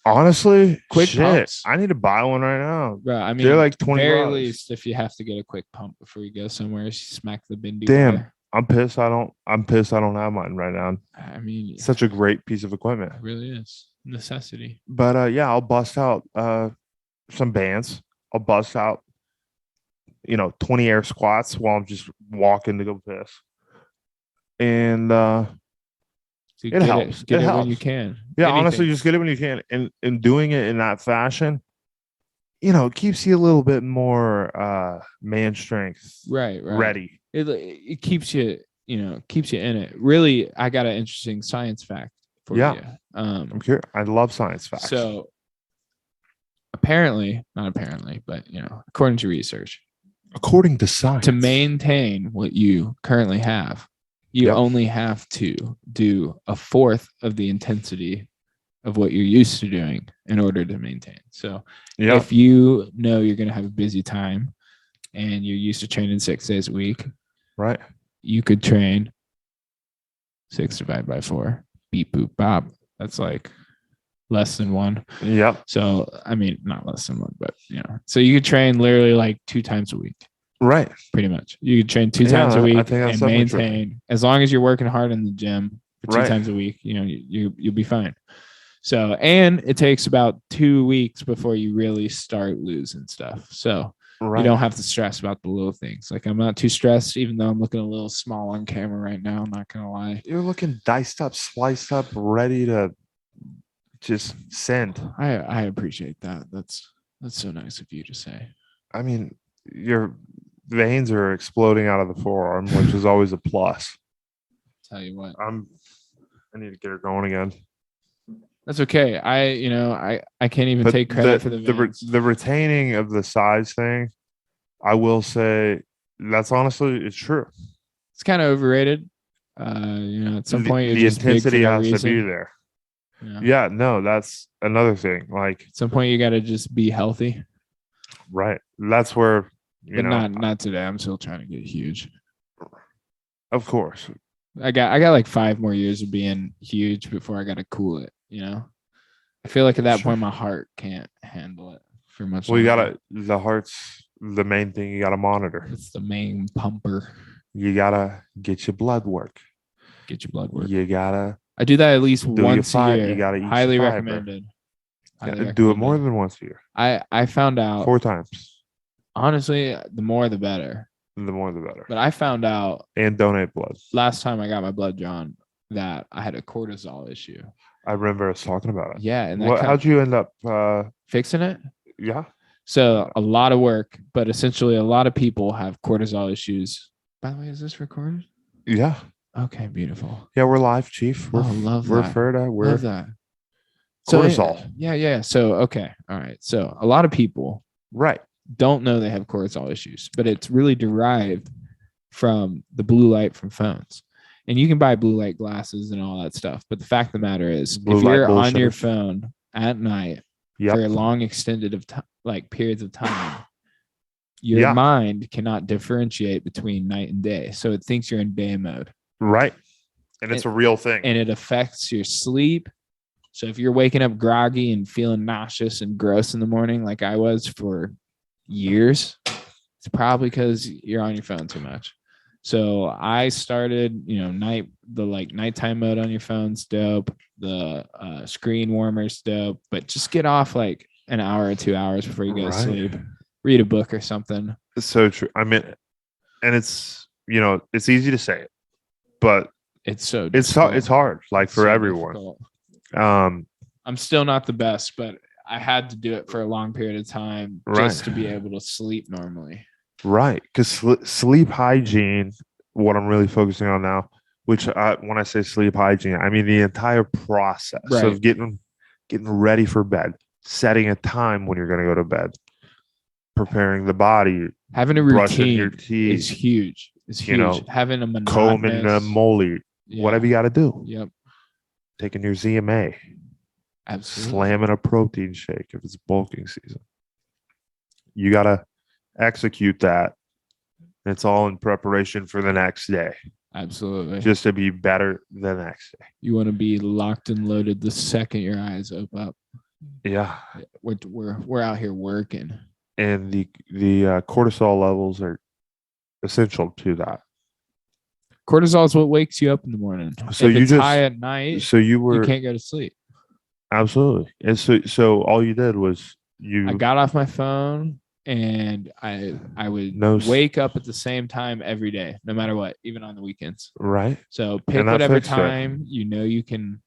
Honestly, Quick shit, pumps. I need to buy one right now. Bro, I mean, They're like 20 very bucks. least, if you have to get a quick pump before you go somewhere, smack the bindi. Damn. bar. I'm pissed I don't have mine right now. I mean, It's such a great piece of equipment. it really is necessity. But yeah, I'll bust out some bands. I'll bust out 20 air squats while I'm just walking to go piss. And Dude, It helps. Get It it when helps. you can. yeah, Anything. honestly, just get it when you can. And doing it in that fashion, it keeps you a little bit more man strength right. ready. It keeps you, keeps you in it. Really, I got an interesting science fact for Yeah. you. I'm curious. I love science facts. So not apparently, but according to research, according to science, to maintain what you currently have, you Yep. only have to do a fourth of the intensity of what you're used to doing in order to maintain. So yeah, if you know you're going to have a busy time and you're used to training 6 days a week, right. you could train 6 divided by 4. Beep, boop, bop. That's like less than 1. Yep. So, I mean, not less than 1, but so you could train literally like 2 times a week, Right. pretty much. You could train 2 Yeah, times a I week think that's and definitely true. maintain, as long as you're working hard in the gym for 2 Right. times a week, you'll be fine. So, and it takes about 2 weeks before you really start losing stuff. So Right. you don't have to stress about the little things. Like I'm not too stressed, even though I'm looking a little small on camera right now. I'm not going to lie. You're looking diced up, sliced up, ready to just send. I appreciate that. That's so nice of you to say. I mean, your veins are exploding out of the forearm, which is always a plus. Tell you what. I need to get her going again. That's okay. I can't even But take credit for the veins. the retaining of the size thing, I will say that's honestly it's true. It's kind of overrated. At some point you're The just big for intensity no has to be reason. there. Yeah. Yeah, no, that's another thing. Like, At some point you got to just be healthy, right. That's where, but not today. I'm still trying to get huge. of course. I got like 5 more years of being huge before I got to cool it. I feel like at that point my heart can't handle it for much Well, longer. the heart's the main thing you gotta monitor. It's the main pumper. You gotta get your blood work. Get your blood work. You gotta I do that at least do your once a year. You gotta eat Highly your fiber. recommended. Do it more than once a year. I found out 4 times. honestly, the more the better. The more the better. But I found out And donate blood. last time I got my blood drawn that I had a cortisol issue. I remember us talking about it. Yeah, and How'd you end up fixing it? yeah. So a lot of work, but essentially a lot of people have cortisol issues. By the way, is this recorded? Yeah. Okay, beautiful. Yeah, we're live, Chief. We're love we're that. Ferda. We're Love that. cortisol. Yeah. So okay, all right. So a lot of people Right. don't know they have cortisol issues, but it's really derived from the blue light from phones. And you can buy blue light glasses and all that stuff. But the fact of the matter is, Blue if light you're on your bullshitters. phone at night Yep. for a long extended of periods of time, your Yeah. mind cannot differentiate between night and day. So it thinks you're in day mode. Right. And it's a real thing. And it affects your sleep. So if you're waking up groggy and feeling nauseous and gross in the morning, like I was for years, it's probably because you're on your phone too much. So I started, nighttime mode on your phone's dope. The screen warmer's dope, but just get off like an hour or 2 hours before you go to sleep. Read a book or something. It's so true. I mean, and it's it's easy to say it, but it's hard. Like for everyone. Difficult. Um, I'm still not the best, but I had to do it for a long period of time just to be able to sleep normally. Right, because sleep hygiene, what I'm really focusing on now, which when I say sleep hygiene, I mean the entire process of getting ready for bed, setting a time when you're going to go to bed, preparing the body, having a brushing your routine teeth, is huge. It's huge. Having a monotonous, combing the moly, whatever you got to do. Yep. Taking your ZMA, absolutely, slamming a protein shake if it's bulking season. You got to execute that. It's all in preparation for the next day. Absolutely. Just to be better the next day. You want to be locked and loaded the second your eyes open up. Yeah. We're out here working. And the cortisol levels are essential to that. Cortisol is what wakes you up in the morning. So if you it's just high at night, so you can't go to sleep. Absolutely. And so all you did was I got off my phone and I would wake up at the same time every day, no matter what, even on the weekends. Right. So pick whatever time you can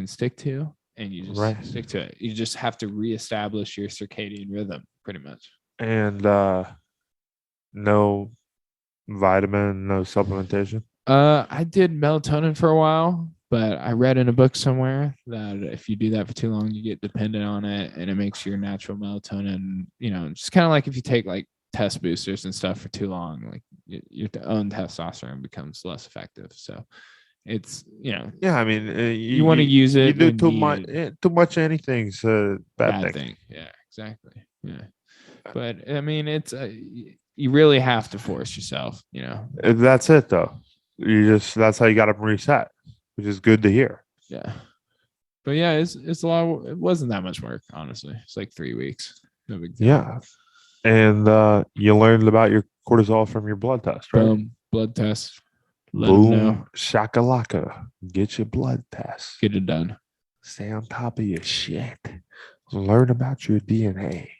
stick to, and you just stick to it. You just have to reestablish your circadian rhythm, pretty much. And no vitamin, no supplementation. I did melatonin for a while, but I read in a book somewhere that if you do that for too long, you get dependent on it, and it makes your natural melatonin, just kind of like if you take like test boosters and stuff for too long, like your own testosterone becomes less effective. So it's, yeah, I mean, you want to use it. You do too much. Too much anything's a bad thing. Yeah, exactly. Yeah, but I mean, it's you really have to force yourself. That's it though. That's how you got to reset, which is good to hear. Yeah, but yeah, it's a lot. It wasn't that much work, honestly. It's like 3 weeks. No big deal. Yeah, and you learned about your cortisol from your blood test, right? Boom, blood test. Boom, shakalaka. Get your blood test. Get it done. Stay on top of your shit. Learn about your DNA.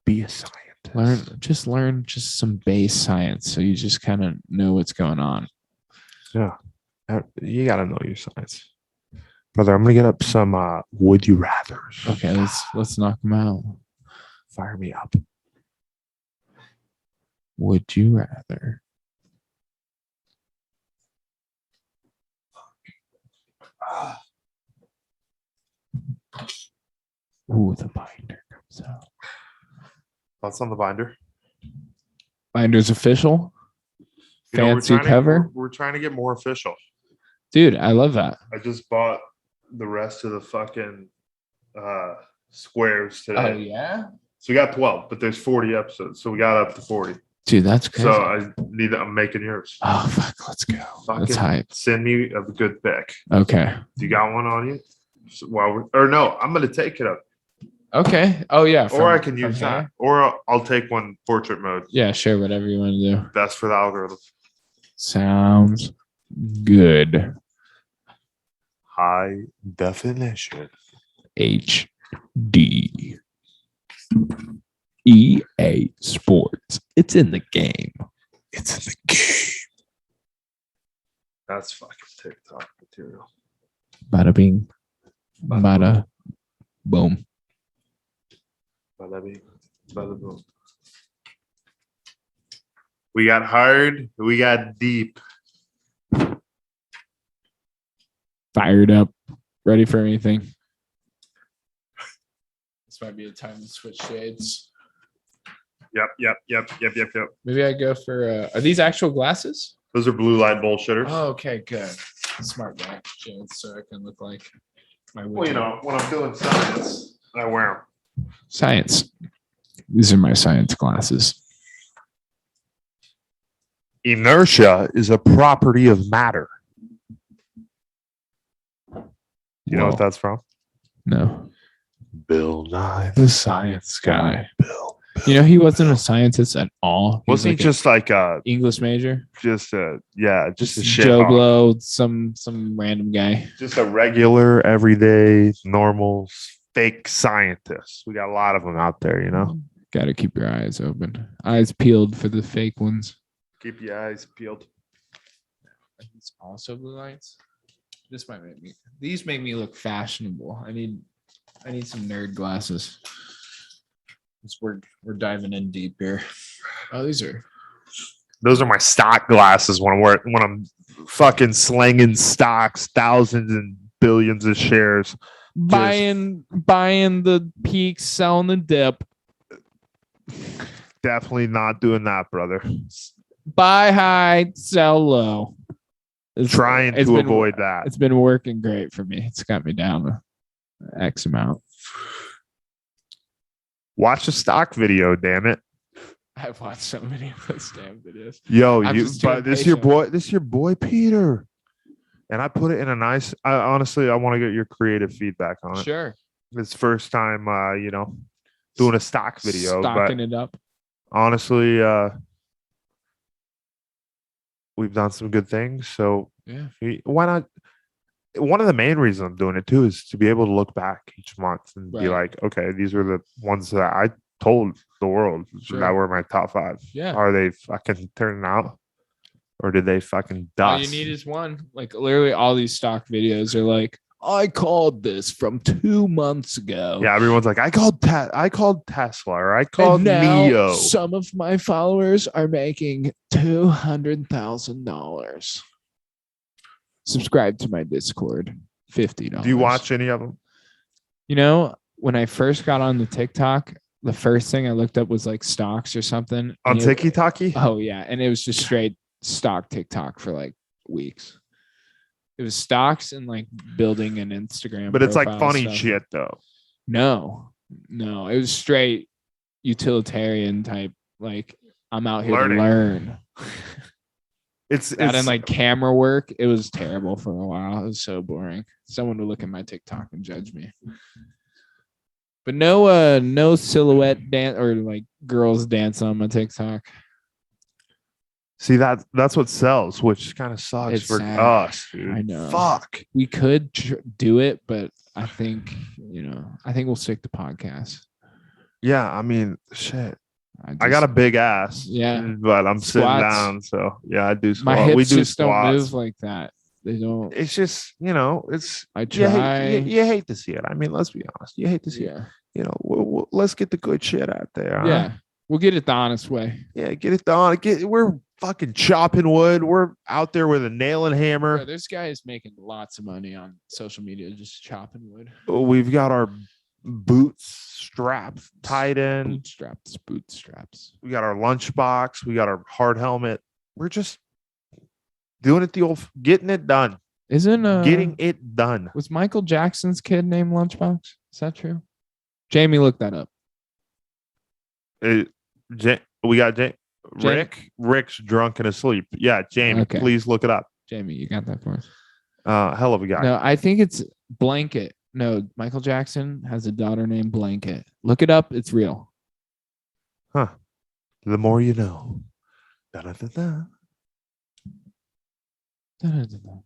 Be a scientist. Learn some base science, so you just kind of know what's going on. Yeah, you got to know your science, brother. I'm gonna get up some would you rather's. Okay, let's knock them out. Fire me up. Would you rather? Ooh, the binder comes out. Thoughts on the binder? Binder's official. You know, Fancy cover. We're trying to get more official. Dude, I love that. I just bought the rest of the fucking squares today. Oh, yeah? So we got 12, but there's 40 episodes. So we got up to 40. Dude, that's crazy. So I'm making yours. Oh, fuck. Let's go. Fucking That's hype. send me a good pic. Okay. Do you got one on you? No, I'm going to take it up. Okay. Oh, yeah. Or I can use that. Or I'll take one portrait mode. Yeah, sure. Whatever you want to do. Best for the algorithm. Sounds good. High definition. HD. EA Sports. It's in the game. It's in the game. That's fucking TikTok material. Bada bing. Bada boom. Bada bing, bada boom. We got hard. We got deep. Fired up. Ready for anything. This might be a time to switch shades. Yep. Maybe I go for are these actual glasses? Those are blue light bullshitters. Oh, okay, good. Smart guy shades, so I can look like my Well, you know, when I'm doing science, I wear them. Science. These are my science glasses. Inertia is a property of matter. You know what that's from? No. Bill Nye, The science guy. Bill. You know, he wasn't a scientist at all. Wasn't he just like a English major? just a shit Joe hog. Blow, some random guy. Just a regular, everyday, normal, fake scientist. We got a lot of them out there, you know. Got to keep your eyes open, eyes peeled for the fake ones. Keep your eyes peeled. These also blue lights. This might make me. These make me look fashionable. I need some nerd glasses. We're diving in deep here. Oh, Those are my stock glasses when I'm fucking slinging stocks, thousands and billions of shares. buying the peaks, selling the dip. Definitely not doing that, brother. Buy high, sell low. Trying to avoid that. It's been working great for me. It's got me down X amount. Watch a stock video, damn it. I've watched so many of those damn videos. Yo, But this is your boy Peter. And I put it in a nice honestly, I want to get your creative feedback on it. Sure. It's first time doing a stock video. Stocking it up. Honestly, we've done some good things. So Yeah. why not? One of the main reasons I'm doing it too is to be able to look back each month and be Right. like, okay, these are the ones that I told the world Sure. that were my top 5. Yeah. Are they fucking turning out? Or did they fucking dust? All you need is one. Like literally all these stock videos are like, I called this from 2 months ago. Yeah, everyone's like, I called Tesla or I called And now Neo. some of my followers are making $200,000. Subscribe to my Discord. $50. Do you watch any of them? You know, when I first got on the TikTok, the first thing I looked up was like stocks or something. On And TikTok? Oh yeah, and it was just straight stock TikTok for like weeks. It was stocks and like building an Instagram. But it's like profile funny stuff. shit though. No, it was straight utilitarian type. Like I'm out here Learning. to learn. It's And like camera work, it was terrible for a while. It was so boring. Someone would look at my TikTok and judge me. But no silhouette dance or like girls dance on my TikTok. see that's what sells, which kind of sucks It's for sad. us, dude. I know. Fuck. We could do it, but I think we'll stick to podcasts. Yeah, I mean, shit. I just- got a big ass. Yeah. But I'm sitting Squats. down, so yeah, I do my squat. hips We do just squats. don't move like that. They don't. It's just, it's I you try. you hate to see it. I mean, let's be honest. You hate to see it. Yeah. Let's get the good shit out there. Huh? Yeah. We'll get it the honest way. Yeah, get it done. We're fucking chopping wood. We're out there with a nail and Bro, hammer. there's guys making lots of money on social media just chopping wood. We've got our boots straps tied in. Bootstraps. We got our lunchbox. We got our hard helmet. We're just doing it getting it done. Isn't Getting it done. was Michael Jackson's kid named Lunchbox? Is that true? Jamie, look that up. We got Rick. Rick's drunk and asleep. Yeah, Jamie, Okay. please look it up. Jamie, you got that for us? Hell of a guy. No, I think it's Blanket. No, Michael Jackson has a daughter named Blanket. Look it up. It's real. Huh. The more you know. Da-da-da-da. Da-da-da-da.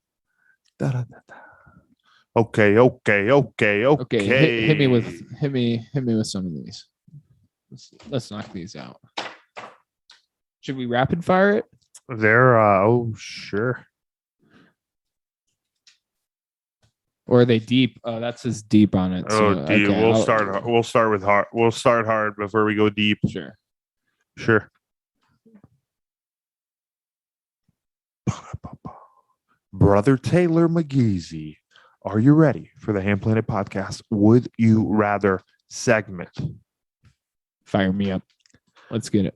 Okay. Okay, hit me with some of these. Let's knock these out. Should we rapid fire it? Sure. Or are they deep? Oh, that says deep on it. So, Deep. okay, We'll start with hard. We'll start hard before we go deep. Sure. Brother Taylor McGeezy, are you ready for the Hamm Planet Podcast? Would you rather segment? Fire me up. Let's get it.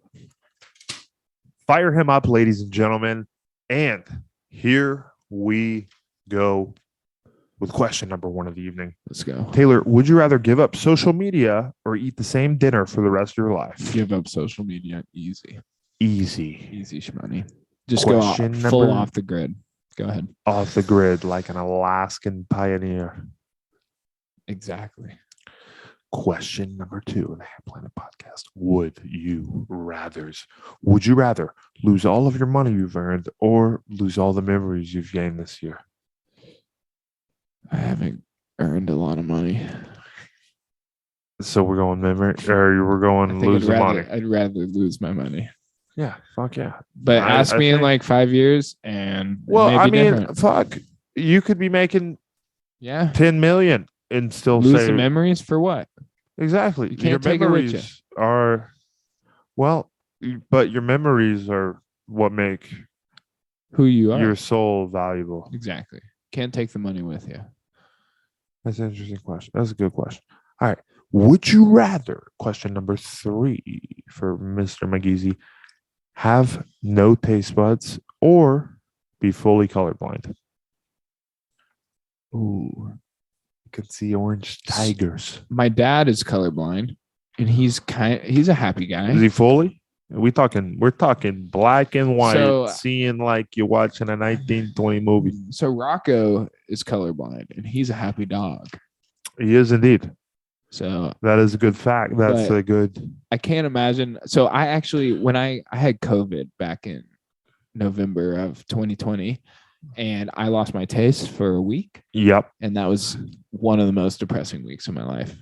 Fire him up, ladies and gentlemen. And here we go with question number 1 of the evening. Let's go. Taylor, would you rather give up social media or eat the same dinner for the rest of your life? Give up social media. Easy shmoney. Just Question go full number- off the grid. Go ahead. Off the grid like an Alaskan pioneer. Exactly. Question number 2 of the Hamm Planet Podcast. Would you rather lose all of your money you've earned or lose all the memories you've gained this year? I haven't earned a lot of money. So we're going memory, or we're going lose the money. I'd rather lose my money. Yeah, fuck yeah. But ask me in think- like 5 years, and Well, it may I be mean, different. fuck. You could be making Yeah. 10 million and still Lose say the memories for what? exactly. You can't Your take it with memories are but your memories are what make Who you are. your soul valuable. Exactly. Can't take the money with you. That's an interesting question. That's a good question. All right. Would you rather, question number 3 for Mr. McGeezy, have no taste buds or be fully colorblind? Ooh. You can see orange tigers. My dad is colorblind, and he's a happy guy. Is he fully? We're talking black and white, So- seeing like you're watching a 1920 movie. So Rocco is colorblind, and he's a happy dog. He is indeed. So That is a good fact. That's But- a good. I can't imagine. So I actually, when I had COVID back in November of 2020, and I lost my taste for a week, Yep. and that was one of the most depressing weeks of my life.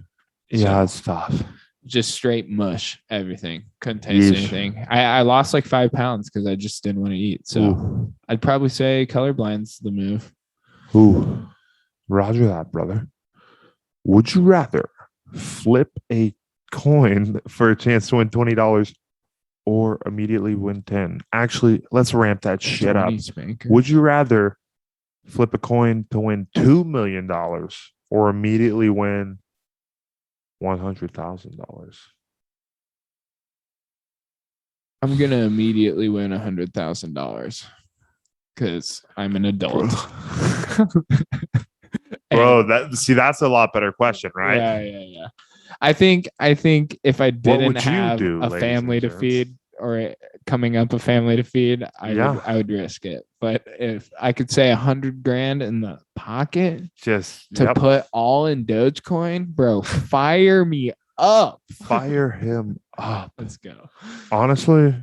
Yeah, So- it's tough. Just straight mush, everything. Couldn't taste Yeesh. anything. I lost like 5 pounds because I just didn't want to eat. So Ooh. I'd probably say colorblind's the move. Ooh. Roger that, brother. Would you rather flip a coin for a chance to win $20 or immediately win 10? Actually, let's ramp that shit up. 20 spanker. Would you rather flip a coin to win $2 million or immediately win $100,000? I'm gonna immediately win $100,000 because I'm an adult. Bro, that's a lot better question, right? Yeah. I think if I didn't would you have do, a ladies family and to gents? feed or coming up a family to feed, I would risk it. But if I could say $100,000 in the pocket Just to put all in Dogecoin, bro, fire me up. fire him up. Let's go. Honestly,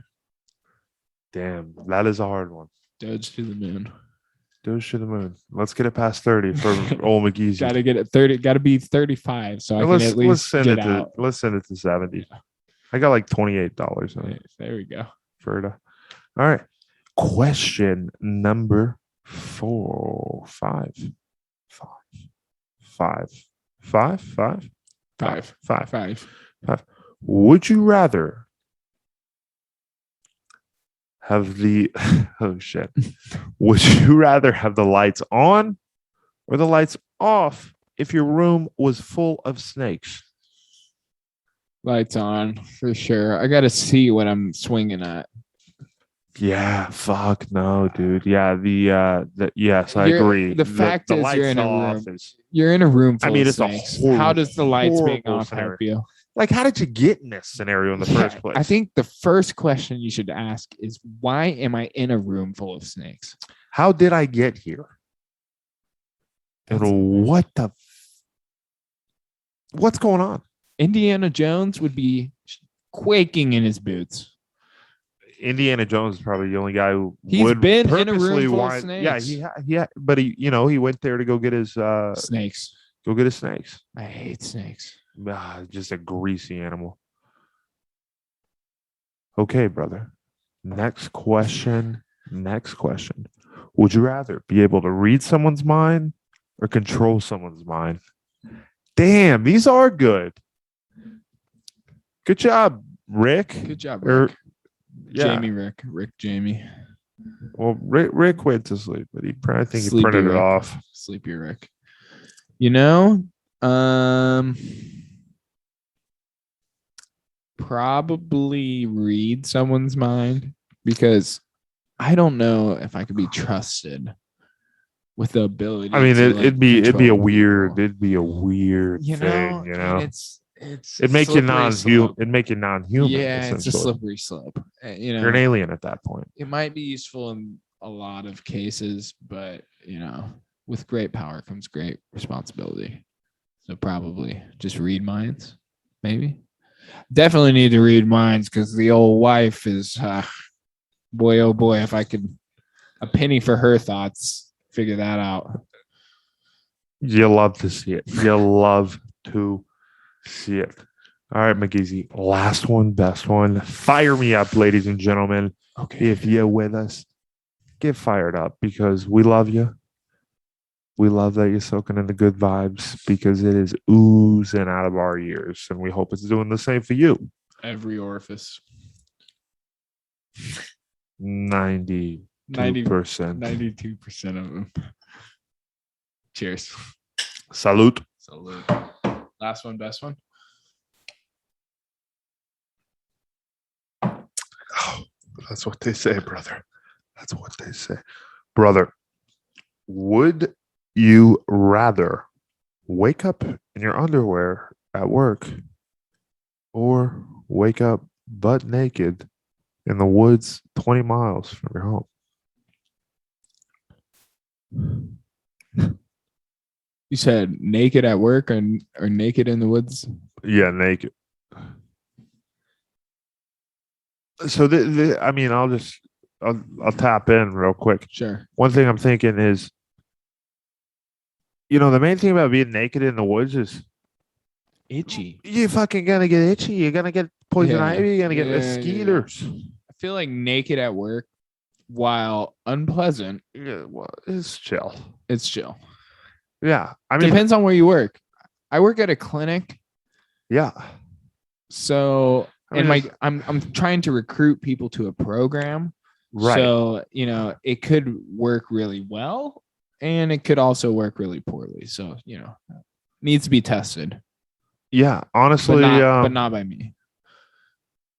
damn, that is a hard one. Doge to the moon. Doge to the moon. Let's get it past 30 for old McGeezy. Gotta get it 30. Gotta be 35 so I can let's at least send get it out. let's send it to 70. I got like $28 in it There we go. for it. All right. Question number 4. 5. Would you rather have the oh shit? Would you rather have the lights on or the lights off if your room was full of snakes? Lights on for sure. I got to see what I'm swinging at. Yeah, fuck no, dude. Yeah, yes, I agree. The fact is, lights you're in a off room. is, You're in a room I full mean, of it's a snakes. horrible, How does the lights being horrible off scenario. help you? Like, how did you get in this scenario in the first place? I think the first question you should ask is, why am I in a room full of snakes? How did I get here? And what's going on? Indiana Jones would be quaking in his boots. Indiana Jones is probably the only guy who He's would been in a purposely room full of wind- snakes. Yeah, but he went there to go get his Snakes. snakes. I hate snakes. Just a greasy animal. Okay, brother. Next question. Would you rather be able to read someone's mind or control someone's mind? Damn, these are good. Good job, Rick. Good job, Or- Rick. yeah. Rick, Jamie. Well, Rick went to sleep, but I think he Sleepy printed Rick. it off. Sleepy Rick. You know, probably read someone's mind, because I don't know if I could be trusted with the ability. I mean, to, it'd be a control weird people. it'd be a weird You thing, know, and it's It'd make you slippery non-human. slope. It'd make you non-human. Yeah, it's a essentially. slippery slope. You know, You're an alien at that point. it might be useful in a lot of cases, but with great power comes great responsibility. So probably just read minds, maybe. Definitely need to read minds, because the old wife is, boy, oh boy, if I could, a penny for her thoughts, figure that out. You love to see it. You love to see it. All right, McGeezy. Last one, best one. Fire me up, ladies and gentlemen. Okay. If you're with us, get fired up, because we love you. We love that you're soaking in the good vibes, because it is oozing out of our ears, and we hope it's doing the same for you. Every orifice. 92%. 92% of them. Cheers. Salute. Salute. Last one, best one. Oh, that's what they say, brother. That's what they say. Brother, would you rather wake up in your underwear at work or wake up butt naked in the woods 20 miles from your home? You said naked at work or naked in the woods? Yeah, naked. So, I mean, I'll tap in real quick. Sure. One thing I'm thinking is, the main thing about being naked in the woods is Itchy. you're fucking gonna get itchy. You're gonna get poison Yeah. ivy. You're gonna get Yeah, mosquitoes. I feel like naked at work, while unpleasant, Yeah, well, it's chill. it's chill. Yeah, I mean, Depends on where you work. I work at a clinic, yeah, so I mean, I'm trying to recruit people to a program. right. So, it could work really well, and it could also work really poorly. So, needs to be tested. Yeah, honestly, but not by me.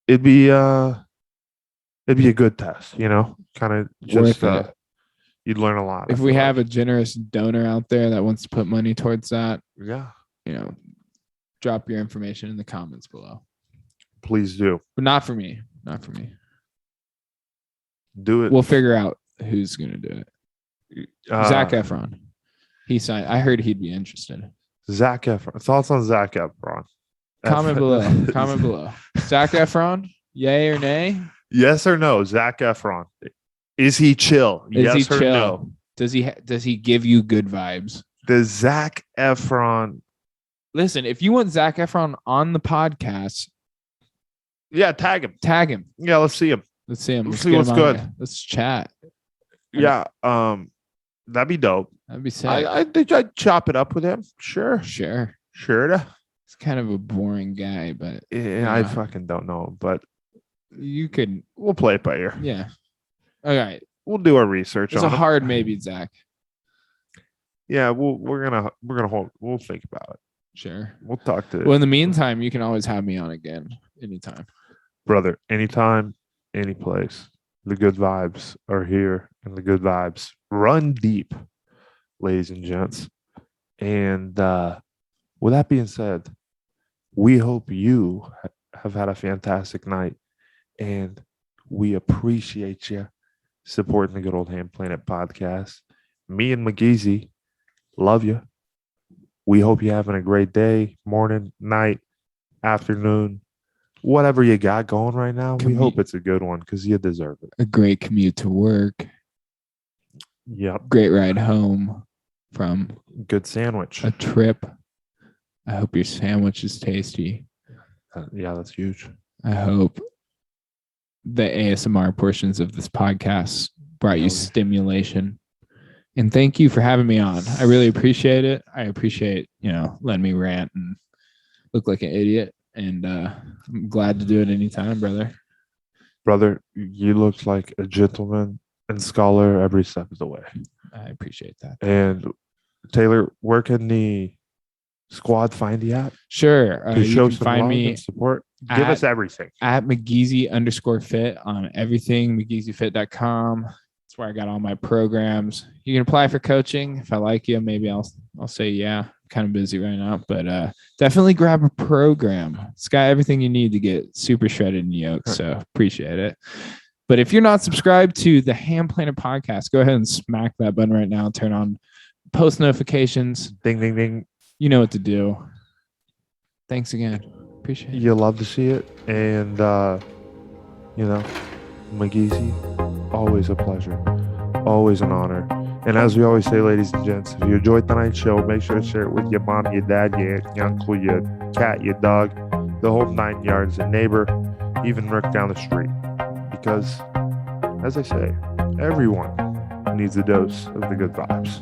it'd be a good test. Kind of just Worth it. you'd learn a lot. If we have a generous donor out there that wants to put money towards that, yeah, drop your information in the comments below. please do But not for me. Not for me. do it. We'll figure out who's gonna do it. Zac Zac Efron. He signed. I heard he'd be interested. Efron. Thoughts on Zac Efron? Comment below. Comment below. Zac Efron, yay or nay? Yes or no? Zac Efron. Is he chill? Is yes he or chill? no? Does he give you good vibes? Does Zac Efron? Listen, if you want Zac Efron on the podcast, Yeah, tag him. tag him. Yeah, let's see him. Let's see him. Let's Let's see get what's him on good. here. Let's chat. Yeah, that'd be dope. That'd be sick. I think I'd chop it up with him. Sure. Sure. It's Kind of a boring guy, but I Yeah. fucking don't know, but you could. we'll play it by ear. Yeah. All right. We'll do our research It's on a him. hard maybe, Zach. Yeah, we're gonna hold. We'll think about it. Sure. We'll talk to Well, in the meantime, you can always have me on again anytime. brother anytime, any place. The good vibes are here, and the good vibes run deep, ladies and gents. And with that being said, we hope you have had a fantastic night, and we appreciate you supporting the good old Hamm Planet Podcast. Me and McGeezy love you. We hope you're having a great day, morning, night, afternoon, whatever you got going right now. We hope it's a good one because you deserve it. A great commute to work. Yep. Great ride home from Good sandwich. a trip. I hope your sandwich is tasty. Yeah, that's huge. I hope the ASMR portions of this podcast brought you stimulation. And thank you for having me on. I really appreciate it. I appreciate, letting me rant and look like an idiot. And I'm glad to do it anytime, brother. Brother, you look like a gentleman and scholar every step of the way. I appreciate that. And Taylor, where can the squad find you at? Sure. To You show can some find love me and support. Give us everything. at McGeezy_fit on everything, McGeezyFit.com. That's where I got all my programs. You can apply for coaching. If I like you, maybe I'll say yeah. I'm kind of busy right now, but definitely grab a program. It's got everything you need to get super shredded and yoked. So appreciate it. But if you're not subscribed to the Hamm Planet Podcast, go ahead and smack that button right now. Turn on post notifications. Ding, ding, ding. You know what to do. Thanks again. Appreciate it. You love to see it. And, McGeezy, always a pleasure. Always an honor. And as we always say, ladies and gents, if you enjoyed tonight's show, make sure to share it with your mom, your dad, your aunt, your uncle, your cat, your dog, the whole 9 yards, a neighbor, even Rick down the street. Because, as I say, everyone needs a dose of the good vibes.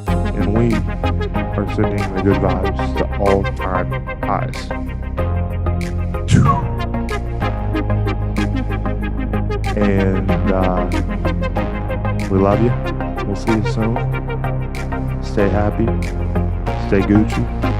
And we are sending the good vibes to all-time highs. And we love you. We'll see you soon. Stay happy. Stay Gucci.